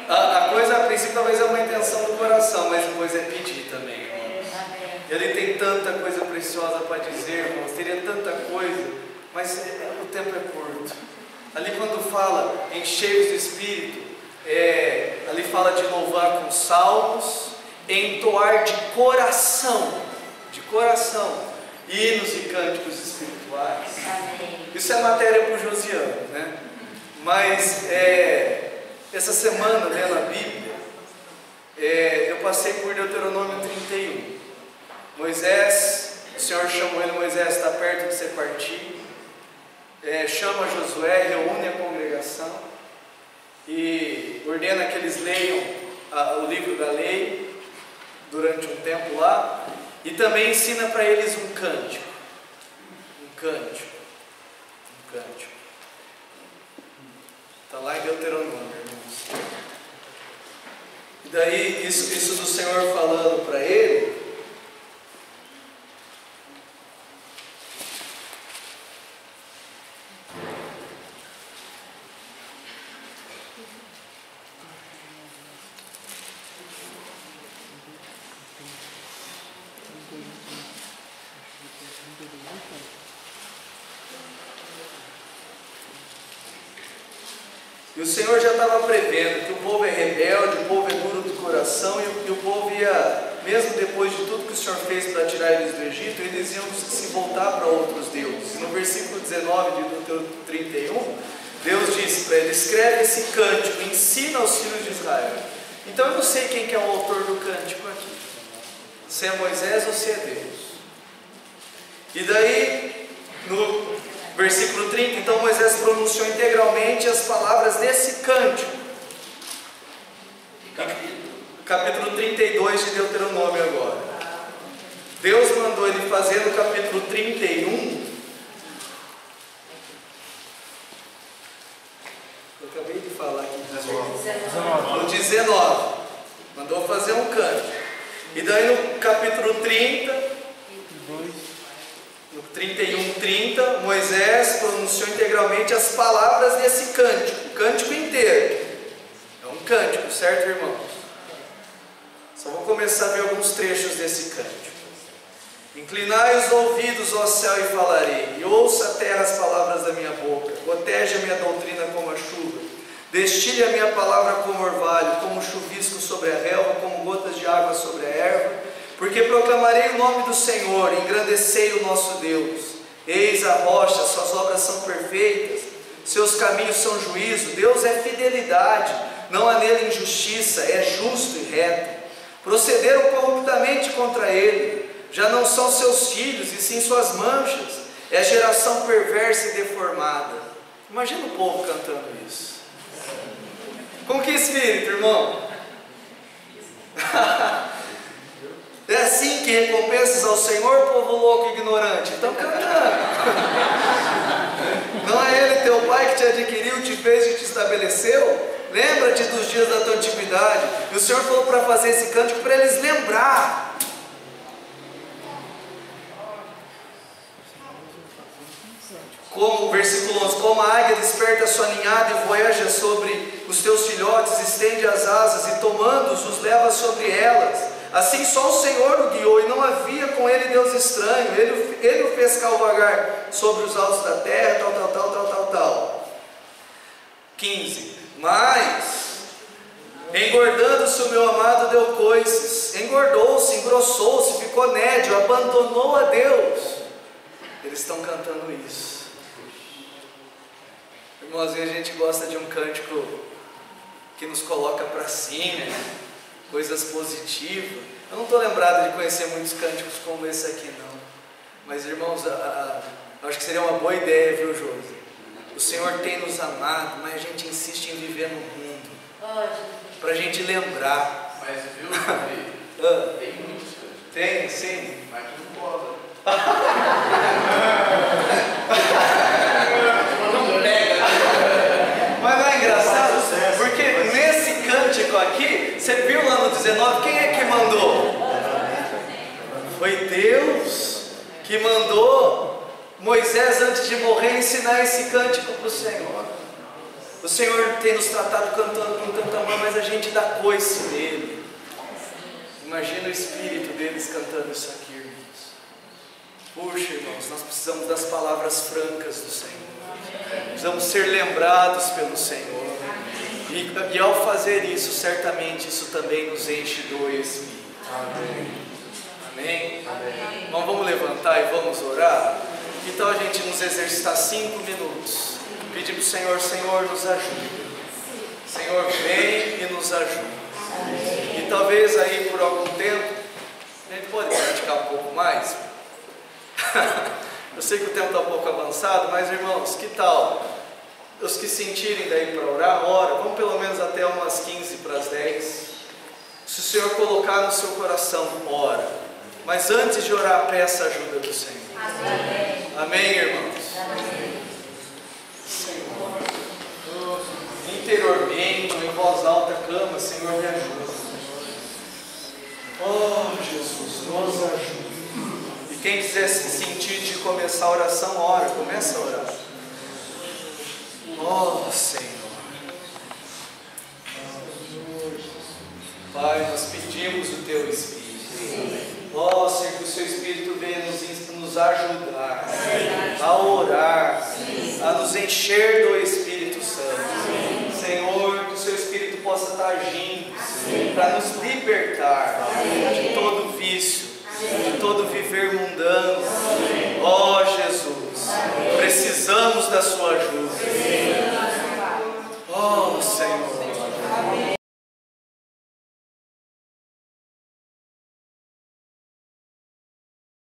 A coisa, a princípio, talvez é uma intenção do coração, mas depois é pedir também, irmãos. Ele tem tanta coisa preciosa para dizer, irmãos, teria tanta coisa, mas o tempo é curto. Ali quando fala em cheios do Espírito, ali fala de louvar com salmos, entoar de coração, hinos e cânticos espirituais. Isso é matéria para o Josiano, né? Mas essa semana, lendo a Bíblia, eu passei por Deuteronômio 31. Moisés, o Senhor chamou ele, Moisés, está perto de você partir. Chama Josué, reúne a congregação e ordena que eles leiam o livro da lei durante um tempo lá, e também ensina para eles um cântico. Está lá em Deuteronômio, irmãos. E daí, isso do Senhor falando para ele. E o Senhor já estava prevendo que o povo é rebelde, o povo é duro do coração, e o povo ia, mesmo depois de tudo que o Senhor fez para tirar eles do Egito, eles iam se voltar para outros deuses. E no versículo 19 de Deuteronômio 31, Deus disse para ele: escreve esse cântico, ensina aos filhos de Israel. Então eu não sei quem que é o autor do cântico aqui, se é Moisés ou se é Deus. E daí, no versículo 30, então Moisés pronunciou integralmente as palavras desse cântico. Capítulo 32 de Deuteronômio agora. Deus mandou ele fazer no capítulo 31. Eu acabei de falar aqui. No 19. Mandou fazer um cântico. E daí no capítulo 30... No 31:30, Moisés pronunciou integralmente as palavras desse cântico, o cântico inteiro. É um cântico, certo, irmãos? Só vou começar a ver alguns trechos desse cântico. Inclinai os ouvidos ao céu e falarei, e ouça a terra as palavras da minha boca, protege a minha doutrina como a chuva. Destile a minha palavra como orvalho, como chuvisco sobre a relva, como gotas de água sobre a erva, porque proclamarei o nome do Senhor, engrandecei o nosso Deus. Eis a rocha, suas obras são perfeitas, seus caminhos são juízo. Deus é fidelidade, não há nele injustiça, é justo e reto. Procederam corruptamente contra ele, já não são seus filhos, e sim suas manchas, é geração perversa e deformada. Imagina o povo cantando isso. Com que espírito, irmão? É assim que recompensas ao Senhor, povo louco e ignorante? Estão cantando. Não é Ele teu Pai que te adquiriu, te fez e te estabeleceu? Lembra-te dos dias da tua antiguidade. E o Senhor falou para fazer esse cântico para eles lembrar. Como, versículo 11, como a águia desperta a sua ninhada e voeja sobre os teus filhotes, estende as asas e tomando-os, os leva sobre elas. Assim só o Senhor o guiou, e não havia com ele Deus estranho. Ele o fez cavalgar sobre os altos da terra, tal. 15. Mas, engordando-se o meu amado deu coices, engordou-se, engrossou-se, ficou nédio, abandonou a Deus. Eles estão cantando isso. Irmãozinho, a gente gosta de um cântico que nos coloca para cima, coisas positivas. Eu não estou lembrado de conhecer muitos cânticos como esse aqui, não. Mas, irmãos, acho que seria uma boa ideia, viu, Josi? O Senhor tem nos amado, mas a gente insiste em viver no mundo, para a gente lembrar. Mas viu, Davi? Tem muitos cânticos. Tem, sim. Mas não pode. Mas não é engraçado? Porque nesse cântico aqui, você viu lá no 19, quem é que mandou? Foi Deus que mandou Moisés, antes de morrer, ensinar esse cântico para o Senhor. O Senhor tem nos tratado cantando com tanto amor, mas a gente dá coice nele. Imagina o espírito deles cantando isso aqui, irmãos. Puxa, irmãos, nós precisamos das palavras francas do Senhor. Precisamos ser lembrados pelo Senhor. E ao fazer isso, certamente isso também nos enche do Espírito. Amém. Amém? Amém. Então vamos levantar e vamos orar? Que tal a gente nos exercitar 5 minutos? Pedir para o Senhor, Senhor, nos ajude. Senhor, vem e nos ajude. E talvez aí por algum tempo, a gente pode praticar um pouco mais. Eu sei que o tempo está um pouco avançado, mas irmãos, que tal? Os que sentirem daí para orar, ora. Vamos pelo menos até umas 15 para as 10. Se o Senhor colocar no seu coração, ora. Mas antes de orar, peça a ajuda do Senhor. Amém, amém, irmãos? Amém. Senhor, interiormente ou em voz alta, clama, Senhor, me ajuda. Oh, Jesus, nos ajuda. E quem quiser se sentir de começar a oração, ora, começa a orar. Oh, Senhor. Pai, nós pedimos o Teu Espírito. Ó, Senhor, que o Seu Espírito venha nos ajudar a orar, a nos encher do Espírito Santo. Senhor, que o Seu Espírito possa estar agindo para nos libertar de todo vício, de todo viver mundano. Ó, Jesus, precisamos da Sua ajuda.